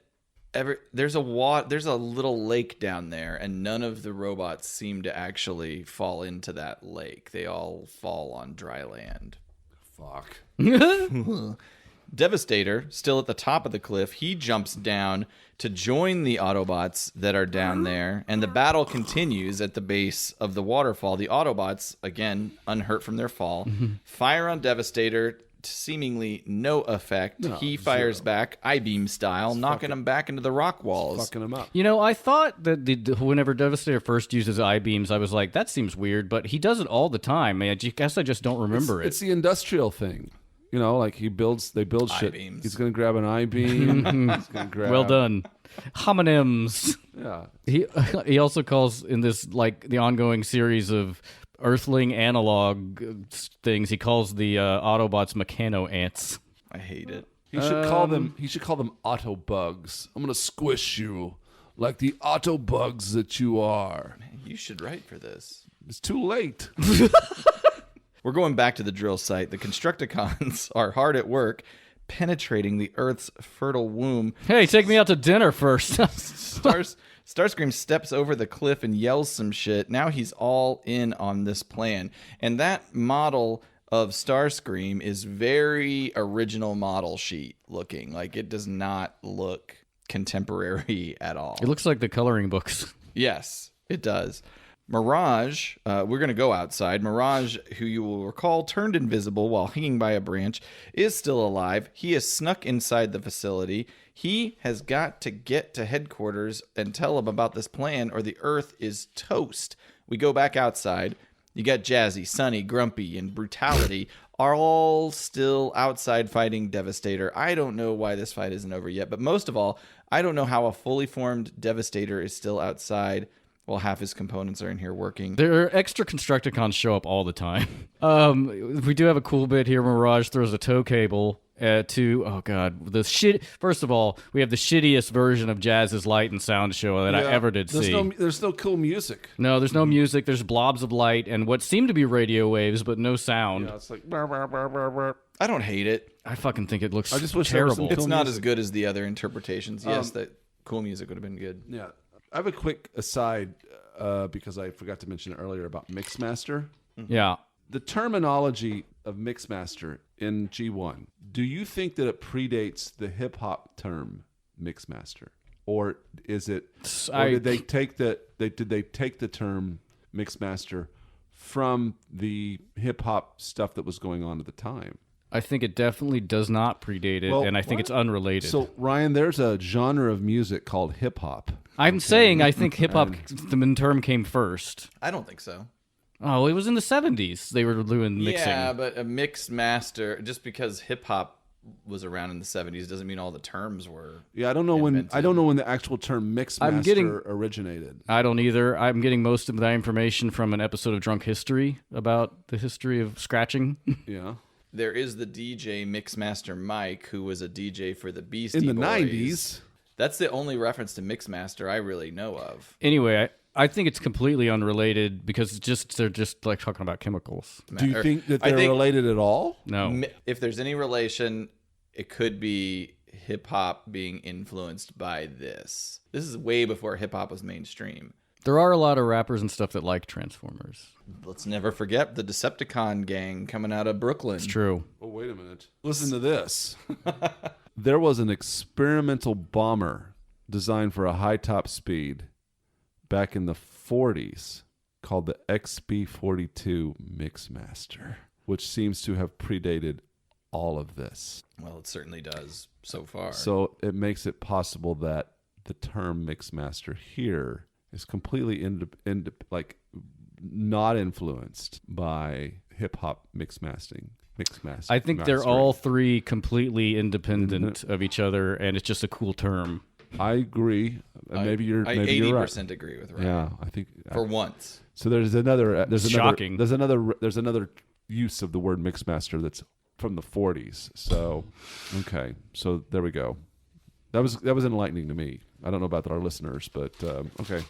there's a little lake down there, and none of the robots seem to actually fall into that lake. They all fall on dry land. Fuck. Devastator, still at the top of the cliff, he jumps down to join the Autobots that are down there, and the battle continues at the base of the waterfall. The Autobots, again, unhurt from their fall, fire on Devastator, seemingly no effect. He fires back, I-beam style, knocking him back into the rock walls. Fucking him up. You know, I thought that whenever Devastator first uses I-beams, I was like, that seems weird, but he does it all the time, man. I guess I just don't remember it. It's the industrial thing. You know, like they build shit. I-beams. He's going to grab an I-beam. He's gonna grab... Well done. Homonyms. Yeah. He also calls in this, like, the ongoing series of Earthling analog things. He calls the Autobots mechano ants. I hate it. He should call them. He should call them Autobugs. I'm gonna squish you like the Autobugs that you are. Man, you should write for this. It's too late. We're going back to the drill site. The Constructicons are hard at work penetrating the Earth's fertile womb. Hey, take me out to dinner first. Starscream steps over the cliff and yells some shit. Now he's all in on this plan. And that model of Starscream is very original model sheet looking. Like, it does not look contemporary at all. It looks like the coloring books. Yes, it does. Mirage, we're going to go outside. Mirage, who you will recall turned invisible while hanging by a branch, is still alive. He has snuck inside the facility. He has got to get to headquarters and tell them about this plan, or the Earth is toast. We go back outside. You got Jazzy, Sunny, Grumpy, and Brutality are all still outside fighting Devastator. I don't know why this fight isn't over yet, but most of all, I don't know how a fully formed Devastator is still outside. Well, half his components are in here working. There are extra Constructicons show up all the time. We do have a cool bit here. Mirage throws a tow cable to, oh god, the shit. First of all, we have the shittiest version of Jazz's light and sound show that I ever did see. There's no cool music. No, there's no music. There's blobs of light and what seem to be radio waves, but no sound. Yeah, it's like burr, burr, burr, burr, burr. I don't hate it. I fucking think it looks I just wish there was terrible. some It's cool not music. as good as the other interpretations. Yes, that cool music would have been good. Yeah. I have a quick aside because I forgot to mention earlier about Mixmaster. Yeah. The terminology of Mixmaster in G1, do you think that it predates the hip-hop term Mixmaster? Or is it, or did they take the term Mixmaster from the hip-hop stuff that was going on at the time? I think it definitely does not predate it, and I think it's unrelated. So, Ryan, there's a genre of music called hip-hop. I'm saying I think hip-hop, the term came first. I don't think so. Oh, it was in the 70s. They were doing mixing. Yeah, but a mixed master, just because hip hop was around in the 70s doesn't mean all the terms were. Yeah, I don't know invented. when the actual term Mixmaster originated. I don't either. I'm getting most of that information from an episode of Drunk History about the history of scratching. Yeah. There is the DJ Mixmaster Mike, who was a DJ for the Beastie In the Boys. 90s. That's the only reference to Mixmaster I really know of. Anyway, I think it's completely unrelated because they're just like talking about chemicals. Do you think that I they're think- related at all? No. If there's any relation, it could be hip hop being influenced by this. This is way before hip hop was mainstream. There are a lot of rappers and stuff that like Transformers. Let's never forget the Decepticon gang coming out of Brooklyn. It's true. Oh, wait a minute. Listen to this. There was an experimental bomber designed for a high top speed back in the 40s called the XB-42 Mixmaster, which seems to have predated all of this. Well, it certainly does so far. So it makes it possible that the term Mixmaster here is completely not influenced by hip-hop mixmastering. I think they're all three completely independent of each other, and it's just a cool term. I agree. Maybe you're 80% right. agree with Ryan. Yeah, I think For once. so. There's another. Shocking. There's another use of the word Mixmaster that's from the 40s. So, okay. So there we go. That was enlightening to me. I don't know about our listeners, but okay.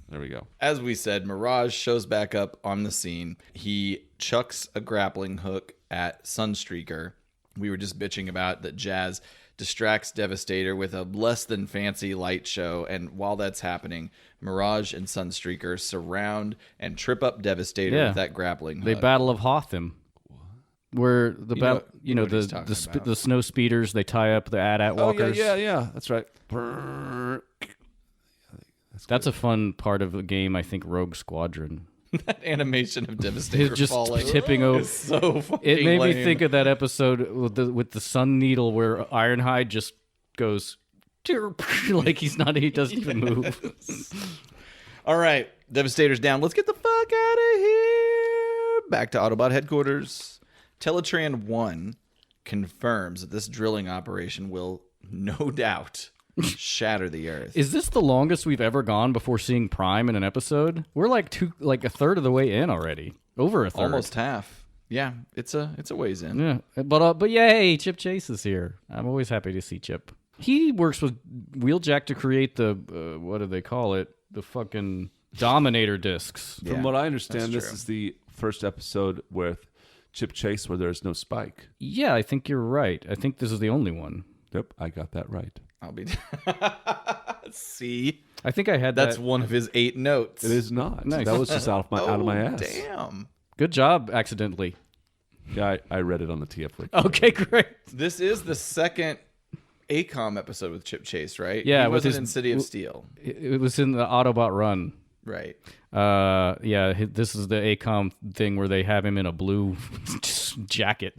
There we go. As we said, Mirage shows back up on the scene. He chucks a grappling hook at Sunstreaker. We were just bitching about that Jazz distracts Devastator with a less than fancy light show, and while that's happening, Mirage and Sunstreaker surround and trip up Devastator with that grappling hook. They Battle of Hoth him. Where the what he's talking about. the snow speeders, they tie up the AT-AT walkers. Oh yeah. That's right. That's a fun part of the game, I think, Rogue Squadron. That animation of Devastator Just falling tipping over. is so fucking It made me lame. think of that episode with the Sun Needle where Ironhide just goes like he doesn't even move. All right, Devastator's down. Let's get the fuck out of here. Back to Autobot headquarters. Teletran 1 confirms that this drilling operation will no doubt shatter the earth. Is this the longest we've ever gone before seeing Prime in an episode? We're like a third of the way in already. Over a third. Almost half. Yeah, it's a ways in. Yeah, but yay, Chip Chase is here. I'm always happy to see Chip. He works with Wheeljack to create the what do they call it? The fucking Dominator discs. From what I understand, this true. is the first episode with Chip Chase where there's no Spike. Yeah, I think you're right. I think this is the only one. Yep, I got that right. I'll be. See, I think I had that's that. one of his 8 notes. It is not. Nice. That was just out of my ass. Damn. Good job, accidentally. Yeah, I read it on the TF Wiki. Okay, great. This is the second AKOM episode with Chip Chase, right? Yeah, he with wasn't his- in City of Steel, It was in the Autobot run. right? This is the AKOM thing where they have him in a blue jacket.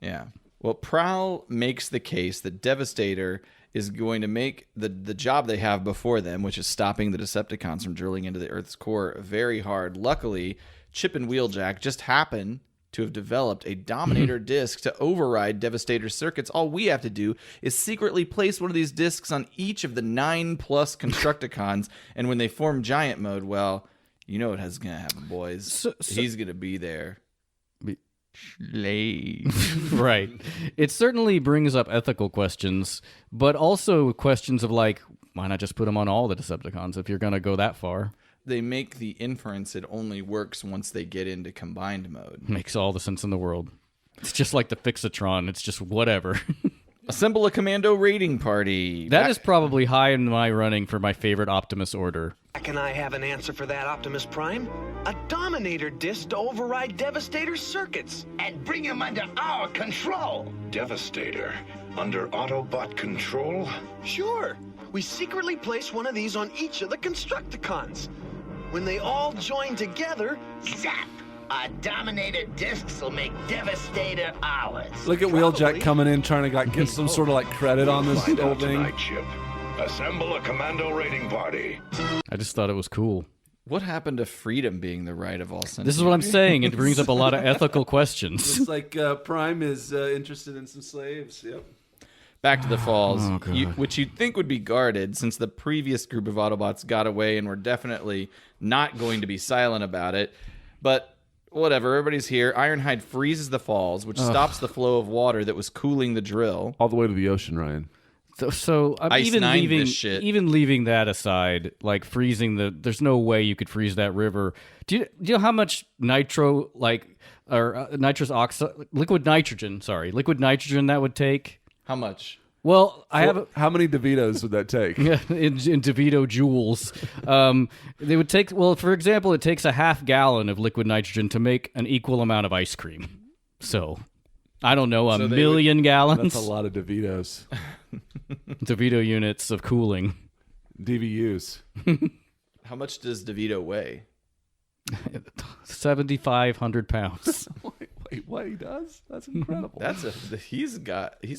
Yeah. Well, Prowl makes the case that Devastator is going to make the job they have before them, which is stopping the Decepticons from drilling into the Earth's core, very hard. Luckily, Chip and Wheeljack just happen to have developed a Dominator disc to override Devastator's circuits. All we have to do is secretly place one of these discs on each of the 9+ Constructicons, and when they form giant mode, well, you know what's going to happen, boys. He's going to be there. Right. It certainly brings up ethical questions, but also questions of like, why not just put them on all the Decepticons if you're going to go that far? They make the inference it only works once they get into combined mode. Makes all the sense in the world. It's just like the Fixatron. It's just whatever. Assemble a commando raiding party. That is probably high in my running for my favorite Optimus order. Can I have an answer for that, Optimus Prime? A Dominator disc to override Devastator's circuits. And bring him under our control. Devastator under Autobot control? Sure. We secretly place one of these on each of the Constructicons. When they all join together, Zap! Our Dominator discs will make Devastator ours. Look at Wheeljack coming in trying to get some sort of like credit on this Find whole out thing. tonight, Chip. Assemble a commando raiding party. I just thought it was cool. What happened to freedom being the right of all sentient? This is what I'm saying. It brings up a lot of ethical questions. It's like Prime is interested in some slaves. Yep. Back to the falls, Oh, God. which you'd think would be guarded since the previous group of Autobots got away and were definitely not going to be silent about it. But whatever, everybody's here. Ironhide freezes the falls, which stops the flow of water that was cooling the drill. All the way to the ocean, Ryan. So I'm Ice even 9 leaving this shit. even leaving that aside, like freezing there's no way you could freeze that river. Do you know how much nitro nitrous oxide liquid nitrogen that would take? How much? Well, I have How many DeVitos would that take? in DeVito joules. They would take, well, for example, it takes a half gallon of liquid nitrogen to make an equal amount of ice cream. So, I don't know, So they million gallons? That's a lot of DeVitos. DeVito-units of cooling. DVUs. How much does DeVito weigh? 7,500 pounds. Wait, what he does? That's incredible. He's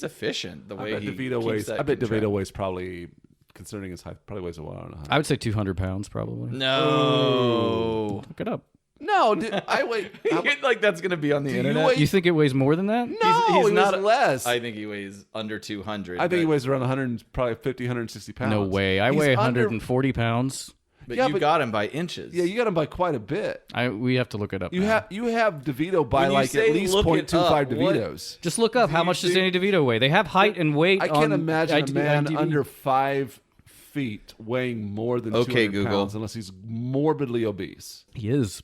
efficient the I way bet he DeVito keeps weighs. that I bet control. DeVito weighs probably, considering his height, probably weighs a while and a half. I would say 200 pounds, probably. No. Look it up. No, dude, I weigh. Like that's gonna be on the Do you internet. weigh- You think it weighs more than that? No, he not weighs less. I think he weighs under 200. I think he but- weighs around 100, probably 50, 160 pounds. No way. I He's weigh under- 140 pounds. But Yeah, you but- got him by inches. Yeah, you got him by quite a bit. We have to look it up. You now. have DeVito by When you like say at least look it 0.25 up, what- DeVitos. Just look up how much does Danny DeVito weigh. They have height and weight. I can't on imagine a man IMDb. under 5 feet weighing more than Okay, 200 Google. pounds unless he's morbidly obese. He is.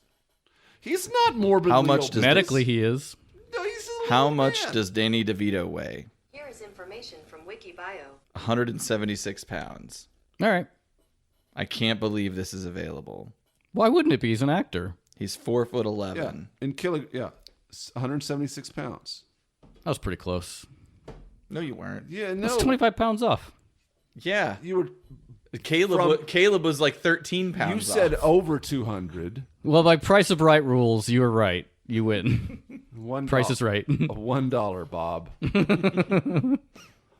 He's not morbidly How much obese. does Medically, he is. No, he's a How little much man. does Danny DeVito weigh? Here is information from WikiBio. 176 pounds. All right. I can't believe this is available. Why wouldn't it be? He's an actor. He's 4'11". in 176 pounds. That was pretty close. No, you weren't. Yeah, no. That's 25 pounds off. Yeah, You were. Caleb was like 13 pounds. You said off. over 200. Well, by Price of Right rules, you were right. You win. $1. Price is right. $1, Bob.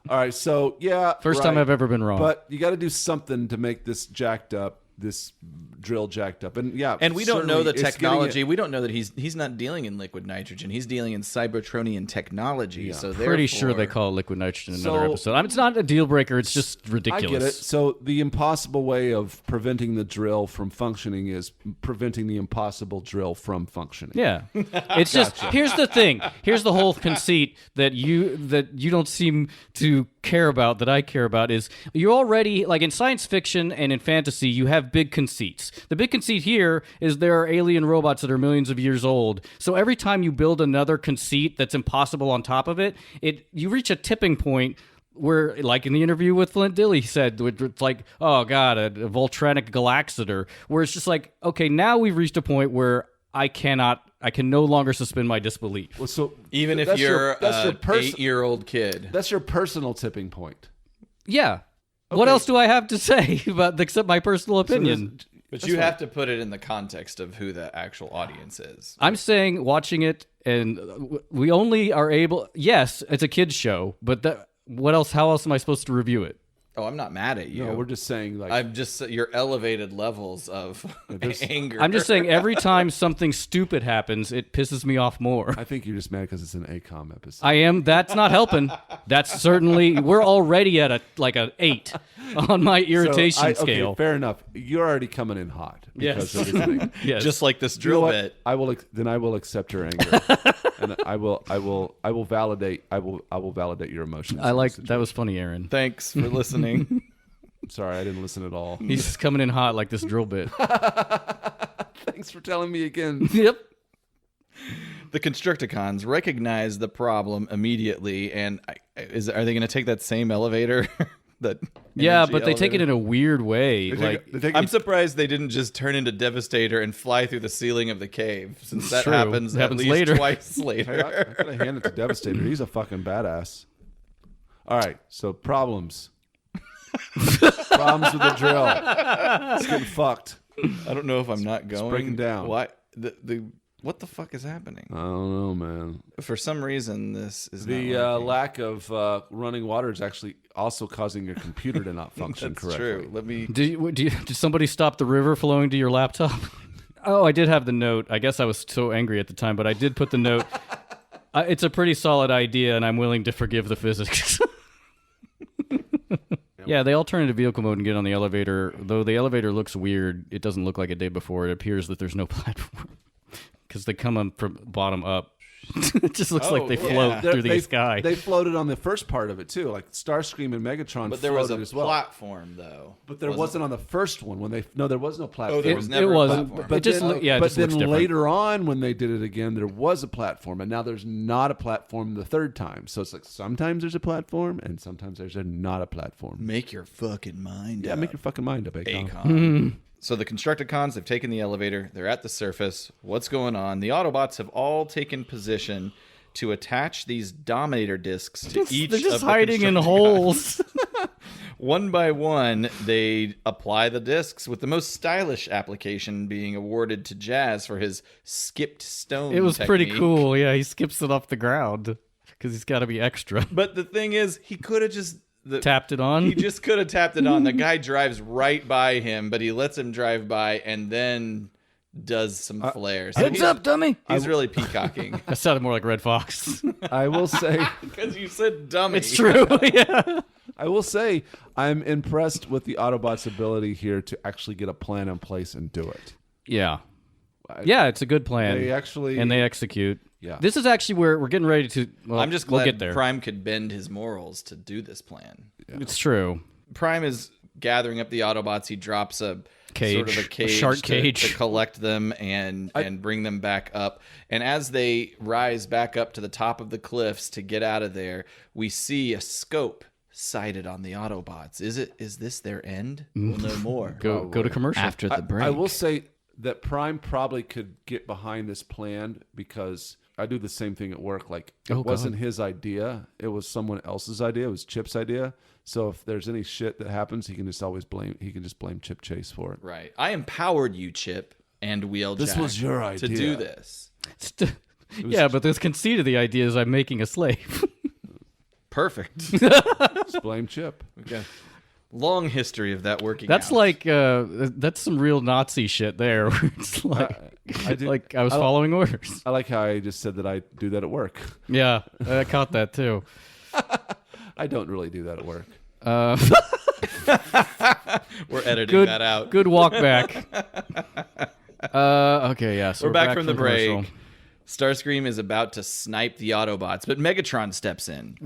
All right, so yeah. First time right. I've ever been wrong. But you got to do something to make this jacked up this drill jacked up. And yeah, And we don't know the certainly it's getting technology. We don't know that he's not dealing in liquid nitrogen. He's dealing in Cybertronian technology. So Pretty sure they call it liquid nitrogen in another episode. I mean, it's not a deal breaker. It's just ridiculous. I get it. So the impossible way of preventing the drill from functioning is preventing the impossible drill from functioning. Yeah, it's just here's the thing. Here's the whole conceit that you don't seem to care about that I care about is you're already like in science fiction and in fantasy you have big conceits. The big conceit here is there are alien robots that are millions of years old. So every time you build another conceit that's impossible on top of it, you reach a tipping point where, like in the interview with Flint Dilley said, it's like, oh god, a Voltranic Galaxeter, where it's just like, okay, now we've reached a point where I can no longer suspend my disbelief. Well, so Even if you're an 8-year-old kid. That's your personal tipping point. Yeah. Okay. What else do I have to say about except my personal opinion? But you have to put it in the context of who the actual audience is. I'm saying watching it, and we only are able. Yes, it's a kids show, but what else? How else am I supposed to review it? Oh, I'm not mad at you. No, we're just saying like I'm just your elevated levels of anger. I'm just saying every time something stupid happens, it pisses me off more. I think you're just mad because it's an AKOM episode. I am. That's not helping. That's certainly. We're already at an 8 on my irritation scale. Okay, fair enough. You're already coming in hot because Yes. of this thing. Yes. just like this You know drill what? bit. I will accept your anger, and I will validate your emotions. I in like this that was funny, Aaron. Thanks for listening. Sorry, I didn't listen at all. He's coming in hot like this drill bit. Thanks for telling me again. Yep. The Constructicons recognize the problem immediately, and are they going to take that same elevator? Yeah, but they take it in a weird way. I'm surprised they didn't just turn into Devastator and fly through the ceiling of the cave, since that true. happens It at happens least later. twice later. I gotta hand it to Devastator. He's a fucking badass. All right, so problems. Problems with the drill. It's getting fucked. I don't know if I'm not going. breaking down. What what the fuck is happening? I don't know, man. For some reason, this is The not working. lack of running water is actually also causing your computer to not function That's correctly. true. Let me. Did somebody stop the river flowing to your laptop? Oh, I did have the note. I guess I was so angry at the time, but I did put the note. It's a pretty solid idea, and I'm willing to forgive the physics. Yeah, they all turn into vehicle mode and get on the elevator. Though the elevator looks weird, it doesn't look like a day before. It appears that there's no platform because they come up from bottom up. It just looks like they float through the sky. They floated on the first part of it too, like Starscream and Megatron. But there was a floated as well. platform, though. But there wasn't on the first one when there was no platform. Oh, there was it never a wasn't. platform. But It just then, look- yeah, it but just then looks different. later on, when they did it again, there was a platform, and now there's not a platform the third time. So it's like sometimes there's a platform, and sometimes there's not a platform. Make your fucking mind up. Yeah, make your fucking mind up, AKOM. AKOM. So the Constructicons have taken the elevator. They're at the surface. What's going on? The Autobots have all taken position to attach these Dominator discs to each They're just of the hiding in Constructicons. holes. One by one, they apply the discs, with the most stylish application being awarded to Jazz for his skipped stone It was pretty technique. cool. Yeah, he skips it off the ground because he's got to be extra. But the thing is, he could have just... Tapped it on. He just could have tapped it on. The guy drives right by him, but he lets him drive by and then does some flares. So Heads up, dummy. He's really peacocking. That sounded more like Red Fox. I will say, Because you said dummy. It's true. Yeah. I will say, I'm impressed with the Autobots' ability here to actually get a plan in place and do it. Yeah. Yeah, it's a good plan. They actually and they execute. Yeah. This is actually where we're getting ready to. Well, I'm just we'll glad get there. Prime could bend his morals to do this plan. It's true. Prime is gathering up the Autobots. He drops a Cage. sort of a cage, shark to cage. collect them and bring them back up. And as they rise back up to the top of the cliffs to get out of there, we see a scope sighted on the Autobots. Is this their end? We'll know more. Go to commercial. After the break. I will say that Prime probably could get behind this plan because I do the same thing at work. Like it wasn't his idea; it was someone else's idea. It was Chip's idea. So if there's any shit that happens, he can just blame Chip Chase for it. Right. I empowered you, Chip and Wheeljack. This was your to idea. do this. Yeah, but this conceit of the idea is I'm making a slave. Perfect. Just blame Chip. Okay. Long history of that working. That's out. like that's some real Nazi shit there. Where it's like I was following orders. I like how I just said that I do that at work. Yeah, I caught that too. I don't really do that at work. We're editing that out. Good walk back. Okay, yeah. So we're back from the break. commercial. Starscream is about to snipe the Autobots, but Megatron steps in.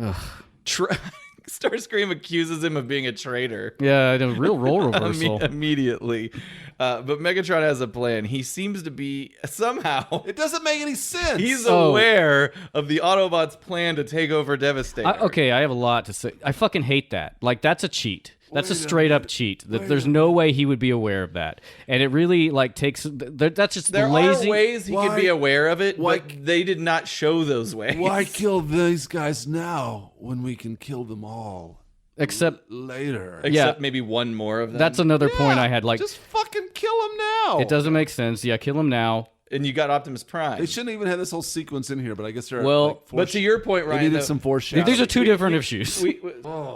Starscream accuses him of being a traitor. Yeah, a real role reversal. Immediately. But Megatron has a plan. He seems to be somehow... It doesn't make any sense. He's aware of the Autobots' plan to take over Devastator. I have a lot to say. I fucking hate that. Like, that's a cheat. That's a straight up cheat. There's no way he would be aware of that. And it really takes that's just there lazy. Are ways he could be aware of it, but they did not show those ways. Why kill these guys now when we can kill them all? Except later. Except maybe one more of them. That's another point I had. Just fucking kill them now. It doesn't make sense. Yeah, kill him now. And you got Optimus Prime. They shouldn't even have this whole sequence in here, but I guess they're but to your point, Ryan, they needed some foreshadowing. These are two different issues.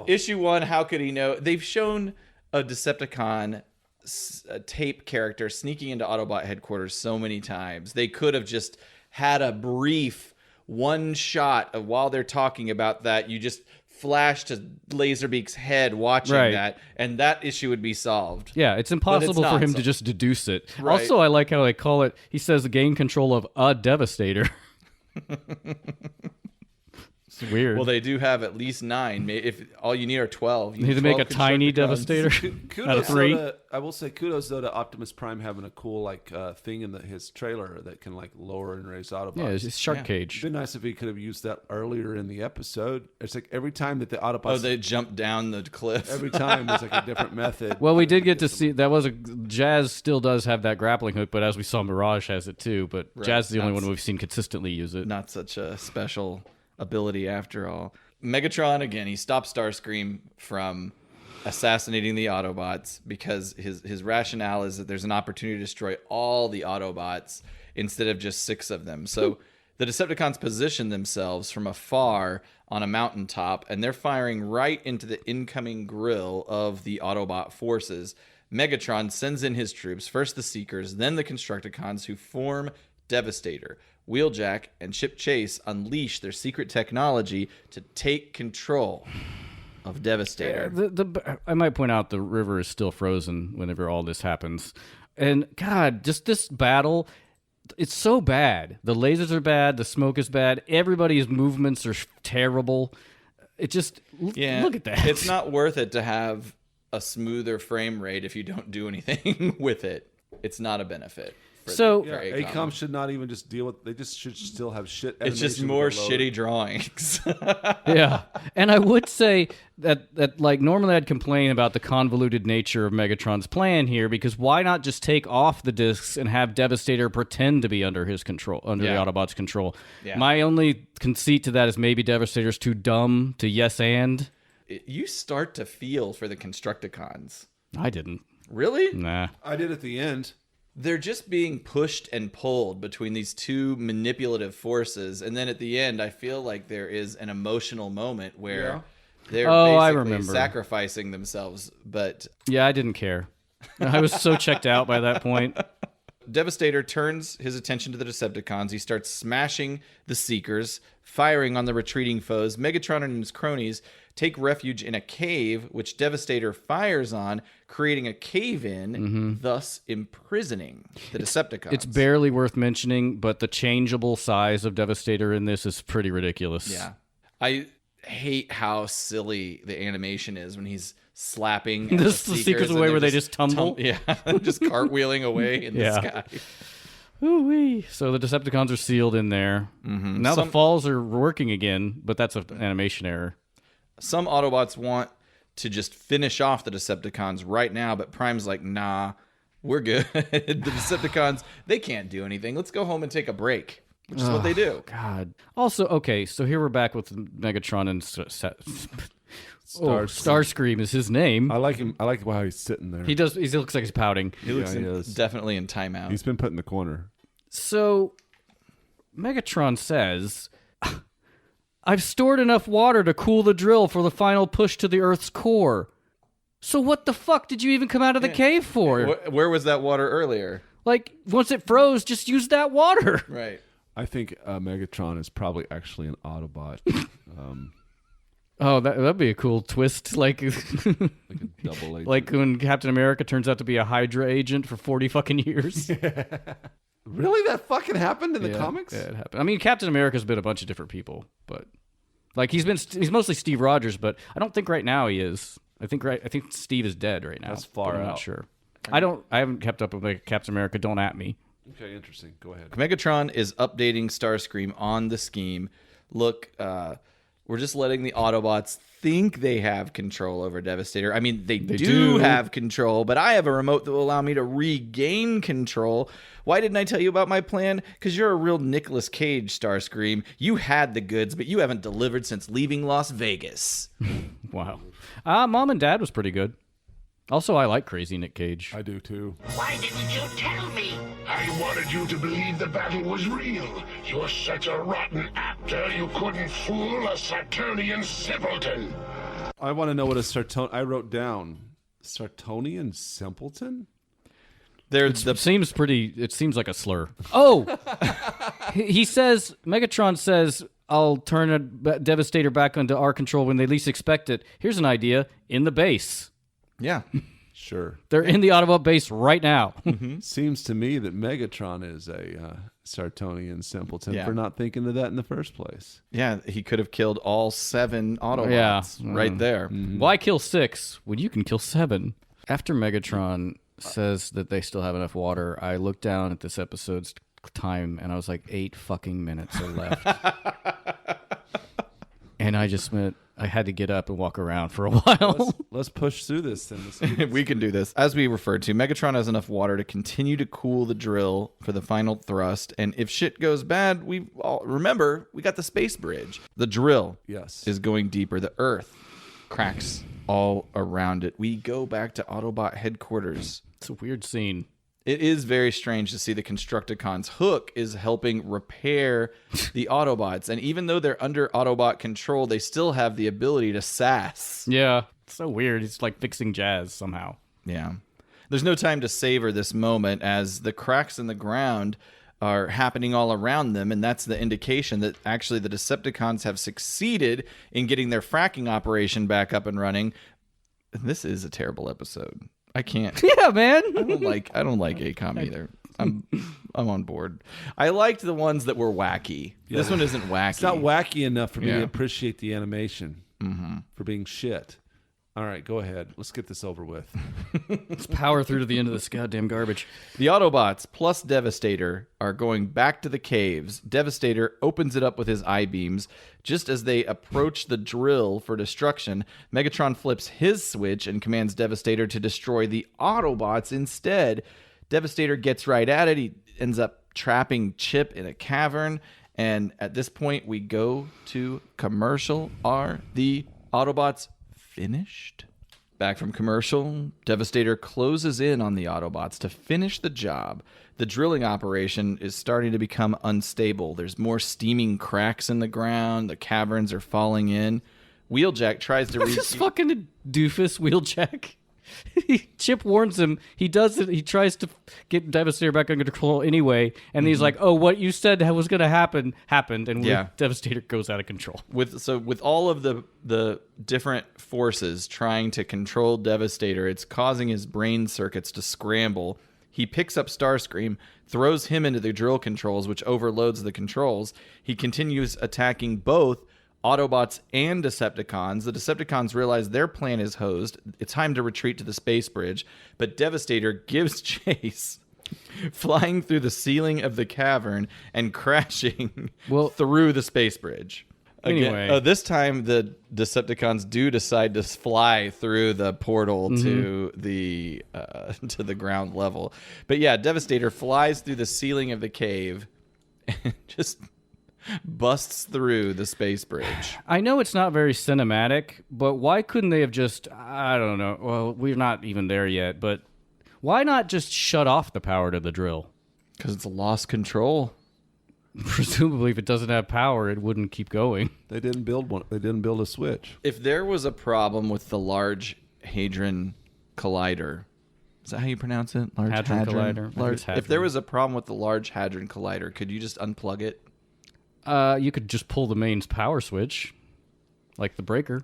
Issue 1, how could he know? They've shown a Decepticon tape character sneaking into Autobot headquarters so many times. They could have just had a brief one shot of while they're talking about that. You just flash to Laserbeak's head watching that, and that issue would be solved. Yeah, it's impossible for him to just deduce it. Right. Also, I like how they call it, he says gain control of a Devastator. It's weird. Well, they do have at least 9. If all you need are 12. You need to make a tiny Devastator out of 3. I will say kudos though to Optimus Prime having a cool thing in his trailer that can lower and raise Autobots. Yeah, it's shark cage. It'd been nice if he could have used that earlier in the episode. It's like every time that the Autobots. Oh, they jump down the cliff. Every time there's a different method. Well, we did get to see Jazz still does have that grappling hook, but as we saw, Mirage has it too. But Jazz is the only one we've seen consistently use it. Not such a special ability after all. Megatron, again, he stops Starscream from assassinating the Autobots because his rationale is that there's an opportunity to destroy all the Autobots instead of just 6 of them. So the Decepticons position themselves from afar on a mountaintop, and they're firing right into the incoming grill of the Autobot forces. Megatron sends in his troops, first the Seekers, then the Constructicons, who form Devastator. Wheeljack and Chip Chase unleash their secret technology to take control of Devastator. I might point out the river is still frozen whenever all this happens. And God, just this battle, it's so bad. The lasers are bad. The smoke is bad. Everybody's movements are terrible. It just, look at that. It's not worth it to have a smoother frame rate if you don't do anything with it. It's not a benefit. So AKOM should not even just deal with. They just should still have shit. It's just more shitty drawings. Yeah, and I would say that normally I'd complain about the convoluted nature of Megatron's plan here, because why not just take off the discs and have Devastator pretend to be under his control, the Autobots' control? Yeah. My only conceit to that is maybe Devastator's too dumb to yes and. You start to feel for the Constructicons. I didn't. Really? Nah. I did at the end. They're just being pushed and pulled between these two manipulative forces. And then at the end, I feel like there is an emotional moment where they're basically sacrificing themselves. But yeah, I didn't care. I was so checked out by that point. Devastator turns his attention to the Decepticons. He starts smashing the Seekers, firing on the retreating foes. Megatron and his cronies take refuge in a cave, which Devastator fires on, creating a cave-in, thus imprisoning the Decepticons. It's barely worth mentioning, but the changeable size of Devastator in this is pretty ridiculous. Yeah. I hate how silly the animation is when he's slapping the Seekers away where they just tumble. Just cartwheeling away in the sky. Ooh-wee. So the Decepticons are sealed in there. Now the falls are working again, but that's an animation error. Some Autobots want to just finish off the Decepticons right now, but Prime's like, nah, we're good. The Decepticons, they can't do anything. Let's go home and take a break, which is what they do. God. Also, okay, so here we're back with Megatron and Starscream is his name. I like him. I like how he's sitting there. He does. He looks like he's pouting. He looks definitely in timeout. He's been put in the corner. So Megatron says, I've stored enough water to cool the drill for the final push to the Earth's core. So what the fuck did you even come out of the cave for? Where was that water earlier? Like, once it froze, just use that water. Right. I think Megatron is probably actually an Autobot. Oh, that'd be a cool twist. Like Like a double agent. like when Captain America turns out to be a Hydra agent for 40 fucking years. Really? That fucking happened in the comics? Yeah, it happened. I mean, Captain America's been a bunch of different people, but like he's mostly Steve Rogers, but I don't think right now he is. I think Steve is dead right now. That's far but I'm out. not sure. I haven't kept up with like, Captain America. Don't at me. Okay, interesting. Go ahead. Megatron is updating Starscream on the scheme. Look, we're just letting the Autobots think they have control over Devastator. I mean, they do have control, but I have a remote that will allow me to regain control. Why didn't I tell you about my plan? Because you're a real Nicolas Cage, Starscream. You had the goods, but you haven't delivered since leaving Las Vegas. Wow. Mom and Dad was pretty good. Also, I like Crazy Nick Cage. I do too. Why didn't you tell me? I wanted you to believe the battle was real. You're such a rotten actor, you couldn't fool a Sartonian Simpleton. I want to know what a Sartonian... I wrote down Sartonian Simpleton? It seems like a slur. Oh! he says, Megatron says, I'll turn a Devastator back under our control when they least expect it. Here's an idea. In the base. Yeah. Sure. They're in the Autobot base right now. Seems to me that Megatron is a Sartonian Simpleton Yeah. for not thinking of that in the first place. Yeah, he could have killed all 7 Autobots right there. Why kill 6 when you can kill 7? After Megatron says that they still have enough water, I looked down at this episode's time and I was like, 8 fucking minutes are left. And I just meant I had to get up and walk around for a while. Let's push through this then. We can do this. As we referred to, Megatron has enough water to continue to cool the drill for the final thrust. And if shit goes bad, remember, we got the space bridge. The drill is going deeper. The Earth cracks all around it. We go back to Autobot headquarters. It's a weird scene. It is very strange to see the Constructicons. Hook is helping repair the Autobots. And even though they're under Autobot control, they still have the ability to sass. Yeah. It's so weird. It's like fixing jazz somehow. Yeah. There's no time to savor this moment as the cracks in the ground are happening all around them. And that's the indication that actually the Decepticons have succeeded in getting their fracking operation back up and running. This is a terrible episode. I can't. Yeah, man. I don't like AKOM either. I'm on board. I liked the ones that were wacky. Yeah. This one isn't wacky. It's not wacky enough for me to appreciate the animation for being shit. All right, go ahead. Let's get this over with. Let's power through to the end of this goddamn garbage. The Autobots plus Devastator are going back to the caves. Devastator opens it up with his I-beams. Just as they approach the drill for destruction, Megatron flips his switch and commands Devastator to destroy the Autobots instead. Devastator gets right at it. He ends up trapping Chip in a cavern. And at this point, we go to commercial. Are the Autobots finished? Back from commercial, Devastator closes in on the Autobots to finish the job. The drilling operation is starting to become unstable. There's more steaming cracks in the ground. The caverns are falling in. Wheeljack tries to This fucking doofus Wheeljack. Chip warns him. He does it. He tries to get Devastator back under control anyway, and he's like, "Oh, what you said was going to happen happened," and Devastator goes out of control. With all of the different forces trying to control Devastator, it's causing his brain circuits to scramble. He picks up Starscream, throws him into the drill controls, which overloads the controls. He continues attacking both Autobots and Decepticons. The Decepticons realize their plan is hosed. It's time to retreat to the space bridge, but Devastator gives chase, flying through the ceiling of the cavern and crashing through the space bridge. Anyway, this time the Decepticons do decide to fly through the portal to the ground level. But yeah, Devastator flies through the ceiling of the cave and just busts through the space bridge. I know it's not very cinematic, but why couldn't they have just, I don't know, well, we're not even there yet, but why not just shut off the power to the drill? Because it's lost control. Presumably, if it doesn't have power, it wouldn't keep going. They didn't build one. They didn't build a switch. If there was a problem with the large Hadron Collider. Is that how you pronounce it? Large Hadron Collider. I think it's If Hadron. there was a problem with the Large Hadron Collider, could you just unplug it? You could just pull the mains power switch, like the breaker.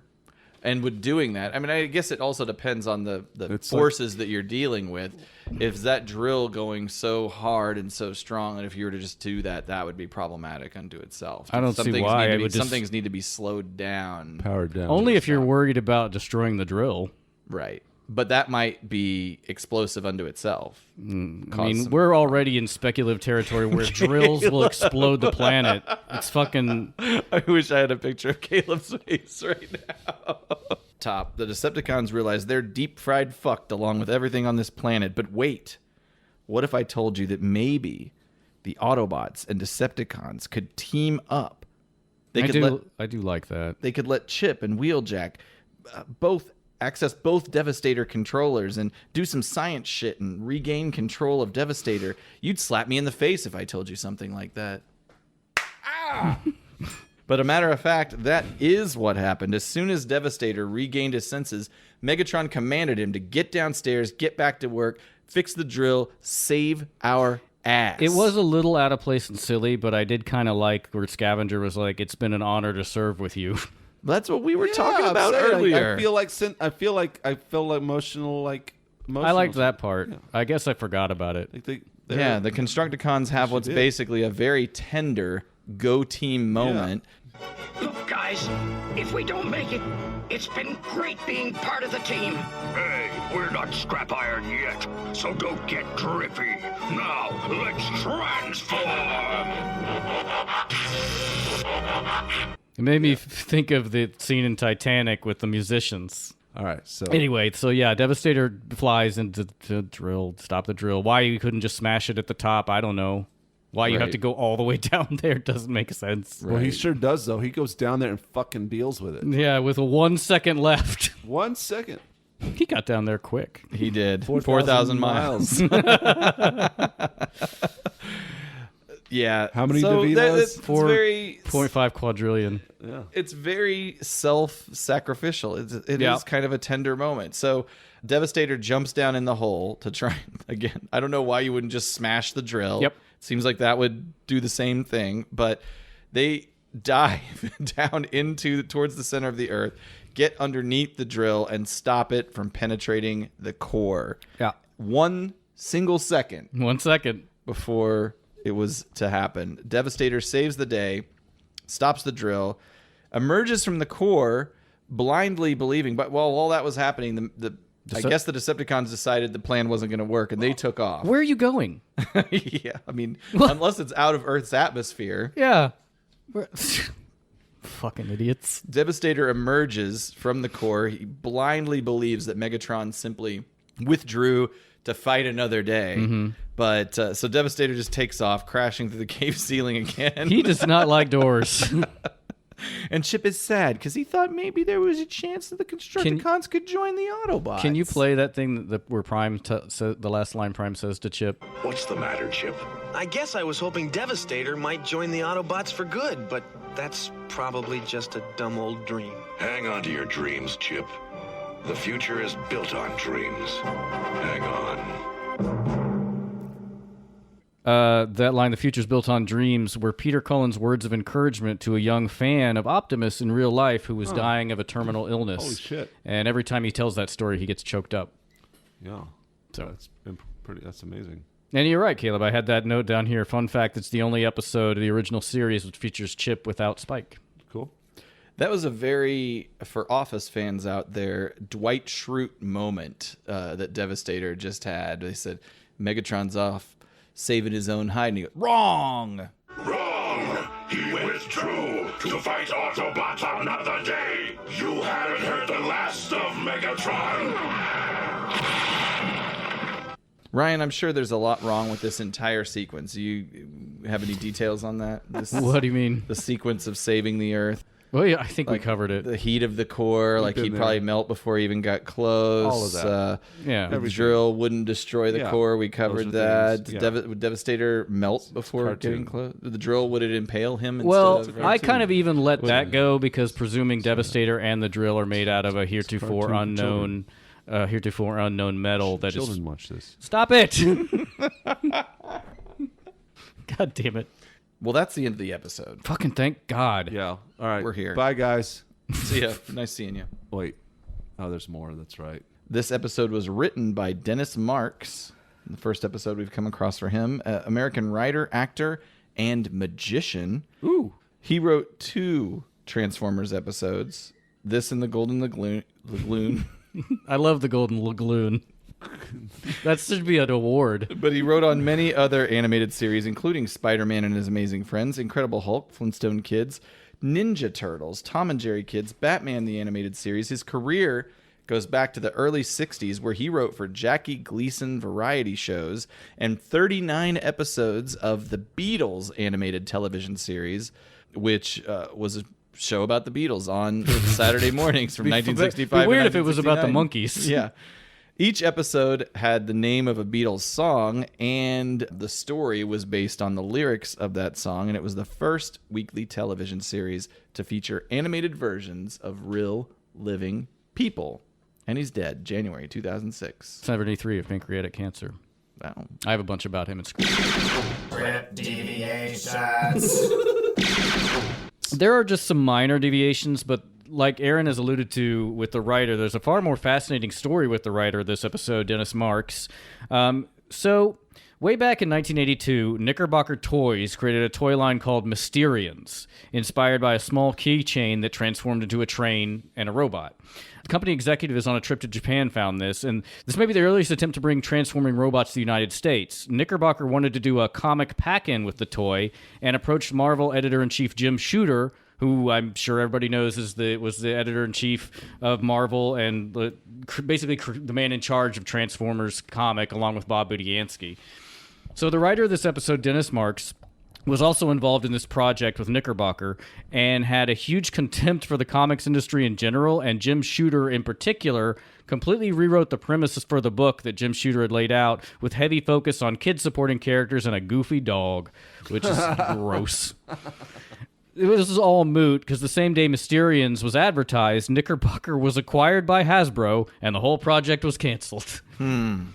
And with doing that, I mean, I guess it also depends on the forces that you're dealing with. If that drill going so hard and so strong, and if you were to just do that, that would be problematic unto itself. I don't see why it would some just- things need to be slowed down. Powered down. Only if you're worried about destroying the drill. Right. But that might be explosive unto itself. I mean, we're already in speculative territory where drills will explode the planet. It's fucking... I wish I had a picture of Caleb's face right now. Top. The Decepticons realize they're deep-fried fucked along with everything on this planet. But wait. What if I told you that maybe the Autobots and Decepticons could team up? I do like that. They could let Chip and Wheeljack both access both Devastator controllers and do some science shit and regain control of Devastator. You'd slap me in the face if I told you something like that. Ah! But a matter of fact, that is what happened. As soon as Devastator regained his senses, Megatron commanded him to get downstairs, get back to work, fix the drill, save our ass. It was a little out of place and silly, but I did kind of like where Scavenger was like, "It's been an honor to serve with you." That's what we were talking about earlier. I feel like emotional. I liked that part. Yeah. I guess I forgot about it. Yeah, the Constructicons have what's basically a very tender go-team moment. Yeah. Look, guys, if we don't make it, it's been great being part of the team. Hey, we're not scrap iron yet, so don't get drippy. Now, let's transform! It made me think of the scene in Titanic with the musicians. All right, so... Anyway, Devastator flies into the drill, stop the drill. Why you couldn't just smash it at the top, I don't know. Why you have to go all the way down there doesn't make sense. Well, he sure does, though. He goes down there and fucking deals with it. Yeah, with 1 second left. 1 second. He got down there quick. He did. 4,000 miles. Yeah. How many DeVitos? 4.5 quadrillion. Yeah. It's very self-sacrificial. It is kind of a tender moment. So Devastator jumps down in the hole to try again. I don't know why you wouldn't just smash the drill. Yep. Seems like that would do the same thing, but they dive down towards the center of the Earth, get underneath the drill, and stop it from penetrating the core. Yeah. 1 single second. 1 second before it was to happen. Devastator saves the day, stops the drill, emerges from the core, blindly believing. But while all that was happening, I guess the Decepticons decided the plan wasn't going to work, and they took off. Where are you going? Yeah, I mean, unless it's out of Earth's atmosphere. Yeah. Fucking idiots. Devastator emerges from the core. He blindly believes that Megatron simply withdrew to fight another day. Mm-hmm. But so Devastator just takes off, crashing through the cave ceiling again. He does not like doors. And Chip is sad because he thought maybe there was a chance that the Constructicons could join the Autobots. Can you play that thing where Prime the last line Prime says to Chip? What's the matter, Chip? I guess I was hoping Devastator might join the Autobots for good, but that's probably just a dumb old dream. Hang on to your dreams, Chip. The future is built on dreams. Hang on. That line, "The future's built on dreams," were Peter Cullen's words of encouragement to a young fan of Optimus in real life who was dying of a terminal illness. Holy shit. And every time he tells that story, he gets choked up. Yeah. So that's amazing. And you're right, Caleb. I had that note down here. Fun fact, it's the only episode of the original series which features Chip without Spike. Cool. That was a very, for Office fans out there, Dwight Schrute moment that Devastator just had. They said, Megatron's off saving his own hide. And he goes, wrong! Wrong! He withdrew to fight Autobots another day. You haven't heard the last of Megatron. Ryan, I'm sure there's a lot wrong with this entire sequence. Do you have any details on that? What do you mean? The sequence of saving the Earth. Well, yeah, I think we covered it. The heat of the core, he'd probably melt before he even got close. All of that. The drill wouldn't destroy the core. We covered that. Would Devastator melt before getting close? The drill, would it impale him? I kind of even let that go because presuming Devastator and the drill are made out of a heretofore unknown heretofore unknown metal that is... Children watch this. Stop it! God damn it. Well, that's the end of the episode. Fucking thank God. Yeah. All right. We're here. Bye, guys. See ya. Nice seeing you. Wait. Oh, there's more. That's right. This episode was written by Dennis Marks. The first episode we've come across for him. American writer, actor, and magician. Ooh. He wrote 2 Transformers episodes. This and the Golden Lagoon. I love the Golden Lagoon. That should be an award. But he wrote on many other animated series, including Spider-Man and His Amazing Friends, Incredible Hulk, Flintstone Kids, Ninja Turtles, Tom and Jerry Kids, Batman the Animated Series. His career goes back to the early 60s, where he wrote for Jackie Gleason variety shows and 39 episodes of the Beatles animated television series, which was a show about the Beatles on Saturday mornings from 1965 It'd be weird to if it was about the 1969. Monkees. Yeah. Each episode had the name of a Beatles song, and the story was based on the lyrics of that song, and it was the first weekly television series to feature animated versions of real living people. And he's dead, January 2006. 73 of pancreatic cancer. Wow. I have a bunch about him in school. Deviations. There are just some minor deviations, but like Aaron has alluded to with the writer, there's a far more fascinating story with the writer of this episode, Dennis Marks. So, way back in 1982, Knickerbocker Toys created a toy line called Mysterians, inspired by a small keychain that transformed into a train and a robot. The company executive on a trip to Japan found this, and this may be the earliest attempt to bring transforming robots to the United States. Knickerbocker wanted to do a comic pack-in with the toy and approached Marvel editor-in-chief Jim Shooter, who I'm sure everybody knows was the editor-in-chief of Marvel and basically the man in charge of Transformers comic, along with Bob Budiansky. So the writer of this episode, Dennis Marks, was also involved in this project with Knickerbocker and had a huge contempt for the comics industry in general, and Jim Shooter in particular completely rewrote the premises for the book that Jim Shooter had laid out, with heavy focus on kid-supporting characters and a goofy dog, which is gross. This is all moot because the same day Mysterians was advertised, Knickerbocker was acquired by Hasbro, and the whole project was canceled. When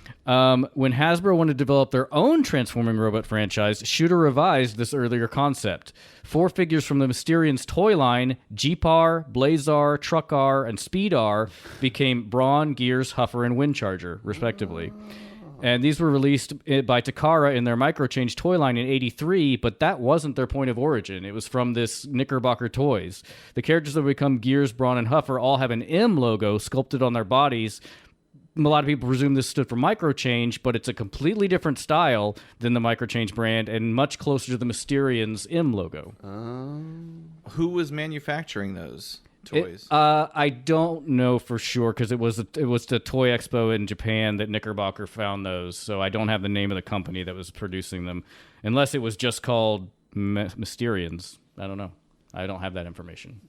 Hasbro wanted to develop their own transforming robot franchise, Shooter revised this earlier concept. 4 figures from the Mysterians toy line, Jeep-R, Blaze-R, Truck-R, and Speed-R, became Brawn, Gears, Huffer, and Windcharger, respectively. And these were released by Takara in their Microchange toy line in 83, but that wasn't their point of origin. It was from this Knickerbocker Toys. The characters that become Gears, Brawn, and Huffer all have an M logo sculpted on their bodies. A lot of people presume this stood for Microchange, but it's a completely different style than the Microchange brand and much closer to the Mysterians M logo. Who was manufacturing those toys? I don't know for sure because it was the Toy Expo in Japan that Knickerbocker found those, so I don't have the name of the company that was producing them, unless it was just called Mysterians. I don't know. I don't have that information.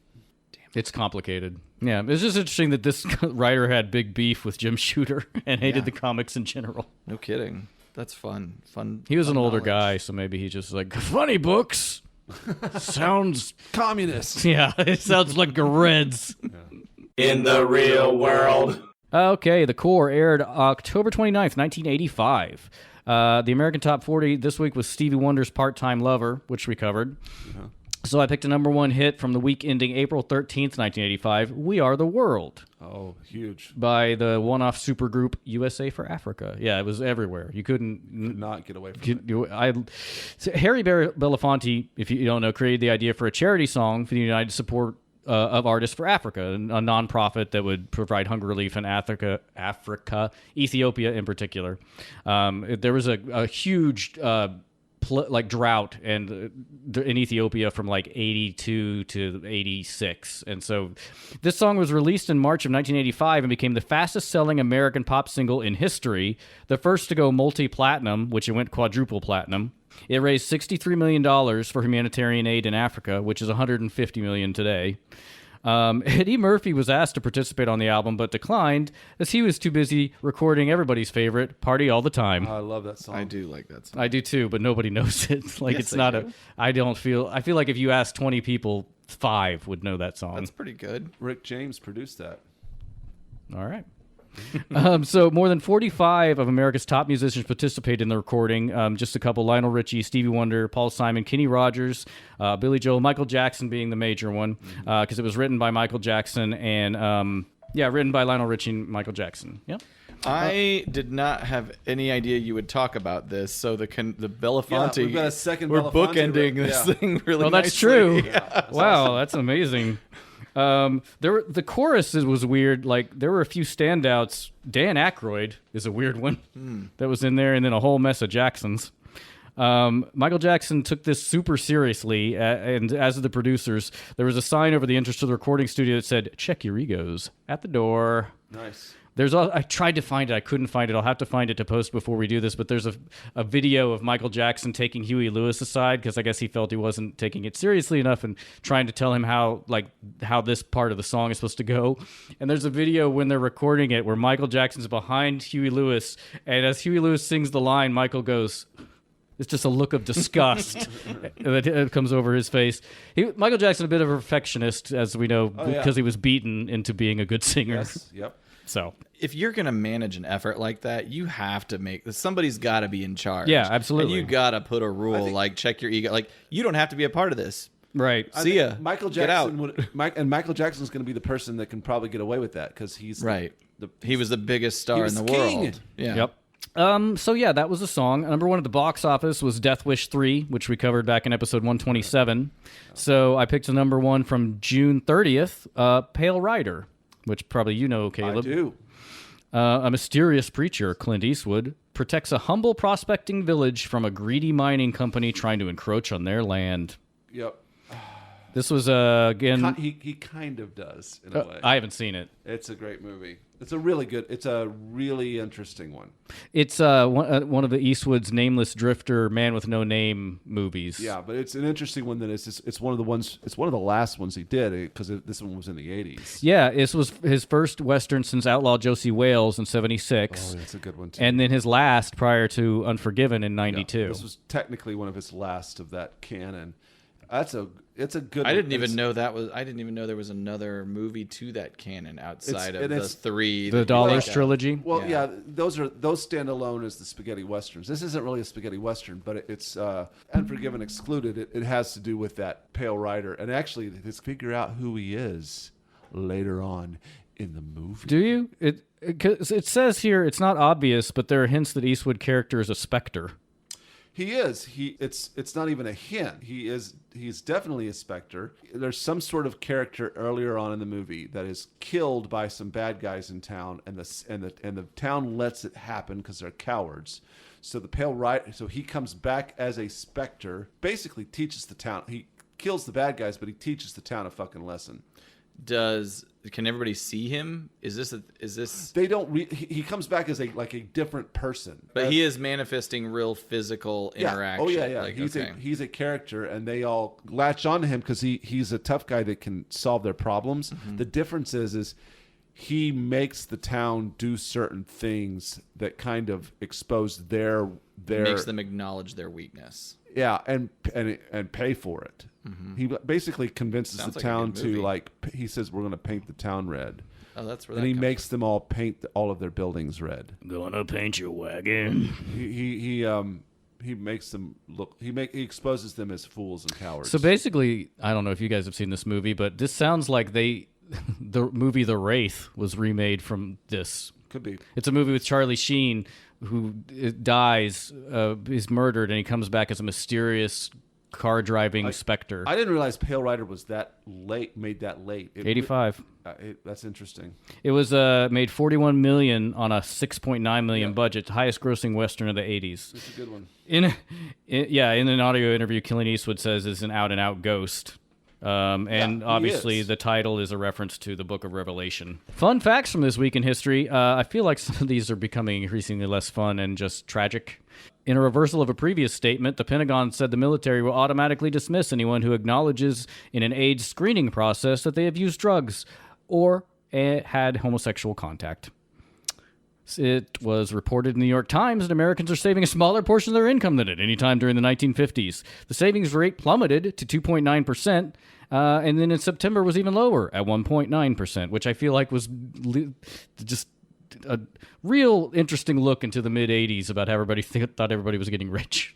It's complicated. Yeah, it's just interesting that this writer had big beef with Jim Shooter and hated the comics in general. No kidding. That's fun. He was an older knowledge. guy, so maybe he just like, funny books sounds Communist. Yeah, it sounds like Reds. In the real world. Okay, The Core aired October 29th, 1985. The American Top 40 this week was Stevie Wonder's Part-Time Lover, which we covered. So I picked a number 1 hit from the week ending April 13th, 1985, We Are the World. Oh, huge. By the one-off supergroup USA for Africa. Yeah, it was everywhere. You couldn't not get away from it. Harry Belafonte, if you don't know, created the idea for a charity song for the United Support of Artists for Africa, a nonprofit that would provide hunger relief in Africa, Ethiopia in particular. There was a huge drought in Ethiopia from like 82 to 86. And so this song was released in March of 1985 and became the fastest selling American pop single in history, the first to go multi-platinum, which it went quadruple platinum. It raised $63 million for humanitarian aid in Africa, which is $150 million today. Eddie Murphy was asked to participate on the album, but declined as he was too busy recording everybody's favorite, Party All the Time. I love that song. I do like that song. I do too, but nobody knows it. Like, Yes, it's they not do. I feel like if you ask 20 people, 5 would know that song. That's pretty good. Rick James produced that. All right. So more than 45 of America's top musicians participated in the recording. Just a couple: Lionel Richie, Stevie Wonder, Paul Simon, Kenny Rogers, Billy Joel, Michael Jackson being the major one, because it was written by Michael Jackson and written by Lionel Richie and Michael Jackson. Yeah. I did not have any idea you would talk about this, so the Belafonte. Yeah, we've got a second We're Belafonte bookending this thing really Well, that's nicely. true. Yeah. Wow, that's amazing. The chorus was weird. Like, there were a few standouts. Dan Aykroyd is a weird one that was in there, and then a whole mess of Jacksons. Michael Jackson took this super seriously, and as of the producers, there was a sign over the entrance to the recording studio that said, "Check your egos at the door." Nice. I tried to find it. I couldn't find it. I'll have to find it to post before we do this. But there's a video of Michael Jackson taking Huey Lewis aside because I guess he felt he wasn't taking it seriously enough and trying to tell him how this part of the song is supposed to go. And there's a video when they're recording it where Michael Jackson's behind Huey Lewis, and as Huey Lewis sings the line, Michael goes, it's just a look of disgust that comes over his face. Michael Jackson, a bit of a perfectionist, as we know, because he was beaten into being a good singer. Yes. Yep. So if you're going to manage an effort like that, you have to somebody's got to be in charge. Yeah, absolutely. And you got to put a rule like check your ego. Like, you don't have to be a part of this. Right. See ya. Michael Get out. Jackson Michael Jackson's going to be the person that can probably get away with that because he's right. He was the biggest star in the king. world. Yeah. Yep. So yeah, that was the song. Number one at the box office was Death Wish 3, which we covered back in episode 127. So I picked the number one from June 30th, Pale Rider, which probably you know, Caleb. I do. A mysterious preacher, Clint Eastwood, protects a humble prospecting village from a greedy mining company trying to encroach on their land. Yep. This was, again... He kind of does, in a way. I haven't seen it. It's a great movie. It's a really interesting one. It's one of the Eastwood's Nameless Drifter, Man with No Name movies. Yeah, but it's an interesting one that it's one of the last ones he did because this one was in the 80s. Yeah, this was his first Western since Outlaw Josie Wales in 76. Oh, that's a good one, too. And then his last prior to Unforgiven in 92. Yeah, this was technically one of his last of that canon. It's a good. I didn't even know there was another movie to that canon outside of the three. The Dollars trilogy. Well, yeah, those stand alone as the spaghetti westerns. This isn't really a spaghetti western, but it's Unforgiven excluded. It has to do with that Pale Rider, and actually, let's figure out who he is later on in the movie. Do you? It says here it's not obvious, but there are hints that Eastwood character is a specter. He is. It's not even a hint. He's definitely a specter. There's some sort of character earlier on in the movie that is killed by some bad guys in town, and the town lets it happen because they're cowards. So the Pale Rider. So he comes back as a specter. Basically, teaches the town. He kills the bad guys, but he teaches the town a fucking lesson. Can everybody see him? Is this? They don't. He comes back as a different person, but he is manifesting real physical interaction. Oh yeah. He's a character, and they all latch on to him because he's a tough guy that can solve their problems. Mm-hmm. The difference is he makes the town do certain things that kind of expose their makes them acknowledge their weakness. Yeah, and pay for it. Mm-hmm. He basically convinces the town to he says we're going to paint the town red. Oh, that's where. And he makes them all paint all of their buildings red. Gonna paint your wagon. He makes them look. He exposes them as fools and cowards. So basically, I don't know if you guys have seen this movie, but this sounds like the movie The Wraith was remade from this. Could be. It's a movie with Charlie Sheen who dies, is murdered, and he comes back as a mysterious car-driving specter. I didn't realize Pale Rider was that late. Made that late. 85. That's interesting. It was made $41 million on a $6.9 million budget, highest-grossing Western of the 80s. It's a good one. In an audio interview, Clint Eastwood says is an out-and-out ghost. And obviously the title is a reference to the Book of Revelation. Fun facts from this week in history. I feel like some of these are becoming increasingly less fun and just tragic. In a reversal of a previous statement, the Pentagon said the military will automatically dismiss anyone who acknowledges in an AIDS screening process that they have used drugs or had homosexual contact. It was reported in the New York Times that Americans are saving a smaller portion of their income than at any time during the 1950s. The savings rate plummeted to 2.9%, and then in September was even lower at 1.9%, which I feel like was just a real interesting look into the mid '80s about how everybody thought everybody was getting rich.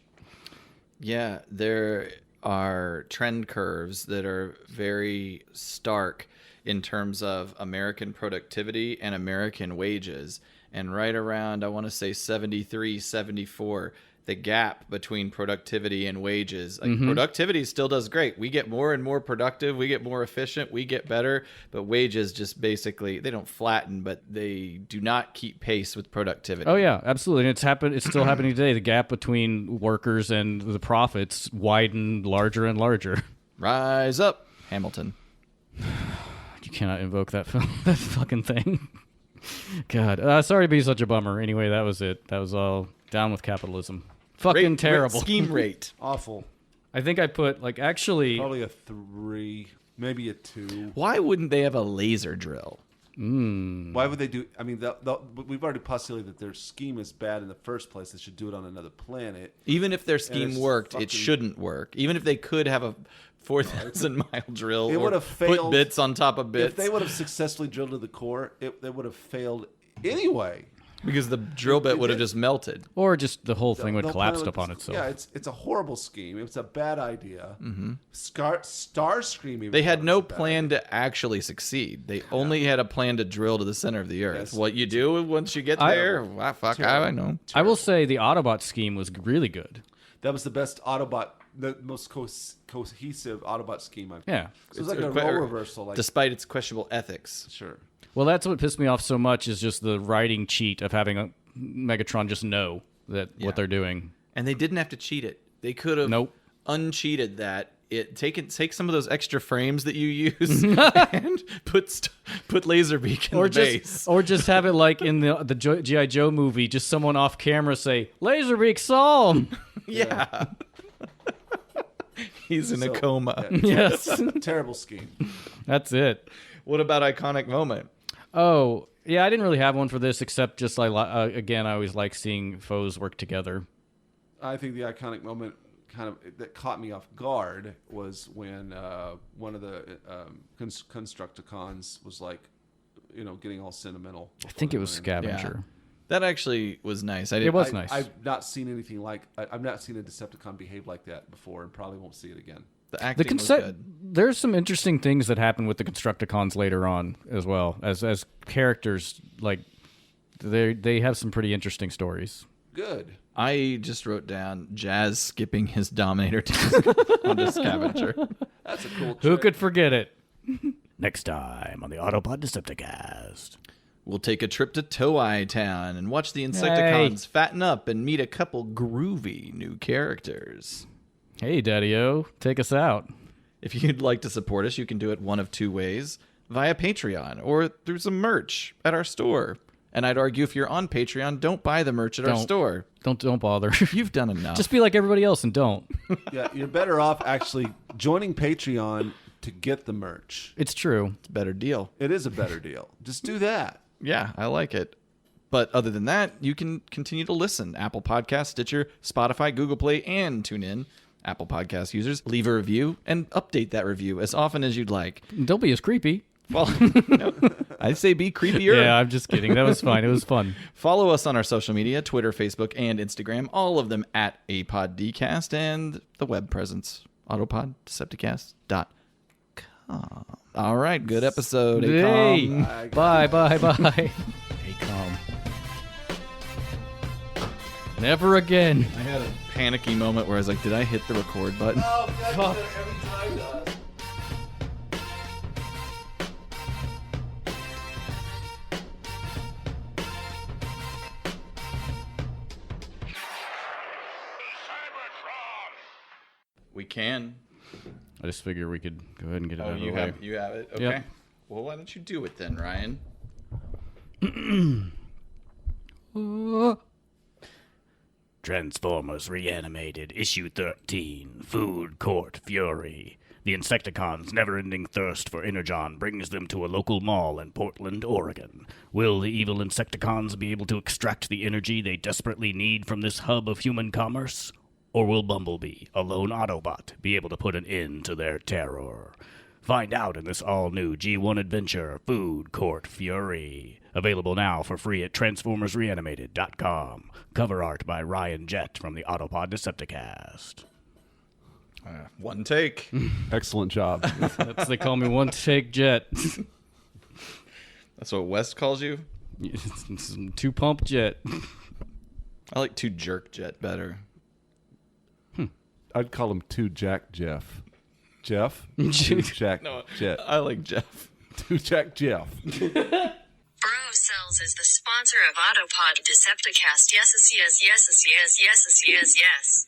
Yeah, there are trend curves that are very stark in terms of American productivity and American wages. And right around, I want to say 73, 74, the gap between productivity and wages. Like, productivity still does great. We get more and more productive. We get more efficient. We get better. But wages just basically, they don't flatten, but they do not keep pace with productivity. Oh, yeah, absolutely. And it's still happening today. The gap between workers and the profits widen larger and larger. Rise up, Hamilton. You cannot invoke that fucking thing. God. Sorry to be such a bummer. Anyway, that was it. That was all. Down with capitalism. Fucking terrible. Scheme rate. Awful. I think I put, probably a 3, maybe a 2. Why wouldn't they have a laser drill? Why would they do... I mean, we've already postulated that their scheme is bad in the first place. They should do it on another planet. Even if their scheme worked, it shouldn't work. Even if they could have a 4,000-mile drill it would have failed, put bits on top of bits. If they would have successfully drilled to the core, they would have failed anyway. Because the drill bit would have just melted. Or just the whole thing would collapse upon itself. Yeah, it's a horrible scheme. It's a bad idea. Starscream. They had no plan to actually succeed. They only had a plan to drill to the center of the Earth. Yes. What you do once you get there, I know. I will say the Autobot scheme was really good. That was the best Autobot, the most cohesive Autobot scheme I've. Yeah. So it was like a role reversal. Despite its questionable ethics. Sure. Well, that's what pissed me off so much is just the writing cheat of having a Megatron just know that what they're doing. And they didn't have to cheat it. They could have uncheated that. Take some of those extra frames that you use and put Laserbeak in the base. Or just have it like in the G.I. Joe movie, just someone off camera say, Laserbeak saw him. Yeah. He's in a coma. Yes. Terrible scheme. That's it. What about iconic moment? Oh, yeah, I didn't really have one for this, except just again, I always like seeing foes work together. I think the iconic moment that caught me off guard was when one of the Constructicons was getting all sentimental. I think it was Scavenger. Yeah. That actually was nice. It was nice. I've not seen anything I've not seen a Decepticon behave like that before, and probably won't see it again. The acting was good. There's some interesting things that happen with the Constructicons later on as well as characters. Like they have some pretty interesting stories. Good. I just wrote down Jazz skipping his Dominator task on the Scavenger. That's a cool trick. Who could forget it? Next time on the Autopod Decepticast. We'll take a trip to Toei Town and watch the Insecticons fatten up and meet a couple groovy new characters. Hey, Daddy-O, take us out. If you'd like to support us, you can do it one of two ways, via Patreon or through some merch at our store. And I'd argue if you're on Patreon, don't buy the merch at our store. Don't bother. You've done enough. Just be like everybody else and don't. Yeah, you're better off actually joining Patreon to get the merch. It's true. It's a better deal. It is a better deal. Just do that. Yeah, I like it. But other than that, you can continue to listen. Apple Podcasts, Stitcher, Spotify, Google Play, and TuneIn. Apple Podcast users, leave a review and update that review as often as you'd like. Don't be as creepy. Well, no, I'd say be creepier. Yeah, I'm just kidding. That was fine. It was fun. Follow us on our social media, Twitter, Facebook, and Instagram, all of them at APODDcast, and the web presence, autopoddecepticast.com. All right, good episode. Hey, AKOM. bye. AKOM. Never again. I had a panicky moment where I was like, did I hit the record button? Oh, Fuck. every time. We can. I just figure we could go ahead and get it out of the you way. have it? Okay. Yep. Well, why don't you do it then, Ryan? Transformers Reanimated, Issue 13, Food Court Fury. The Insecticons' never-ending thirst for Energon brings them to a local mall in Portland, Oregon. Will the evil Insecticons be able to extract the energy they desperately need from this hub of human commerce? Or will Bumblebee, a lone Autobot, be able to put an end to their terror? Find out in this all-new G1 adventure, Food Court Fury. Available now for free at TransformersReanimated.com. Cover art by Ryan Jett from the Autopod Decepticast. One take. Excellent job. They call me One Take Jet. That's what West calls you? Two Pump Jet. I like Two Jerk Jet better. I'd call him Two Jack Jeff. Jeff? Two Jack Jet. I like Jeff. Two Jack Jeff. Bro Cells is the sponsor of Autopod Decepticast. Yes, yes, yes, yes, yes, yes, yes, yes.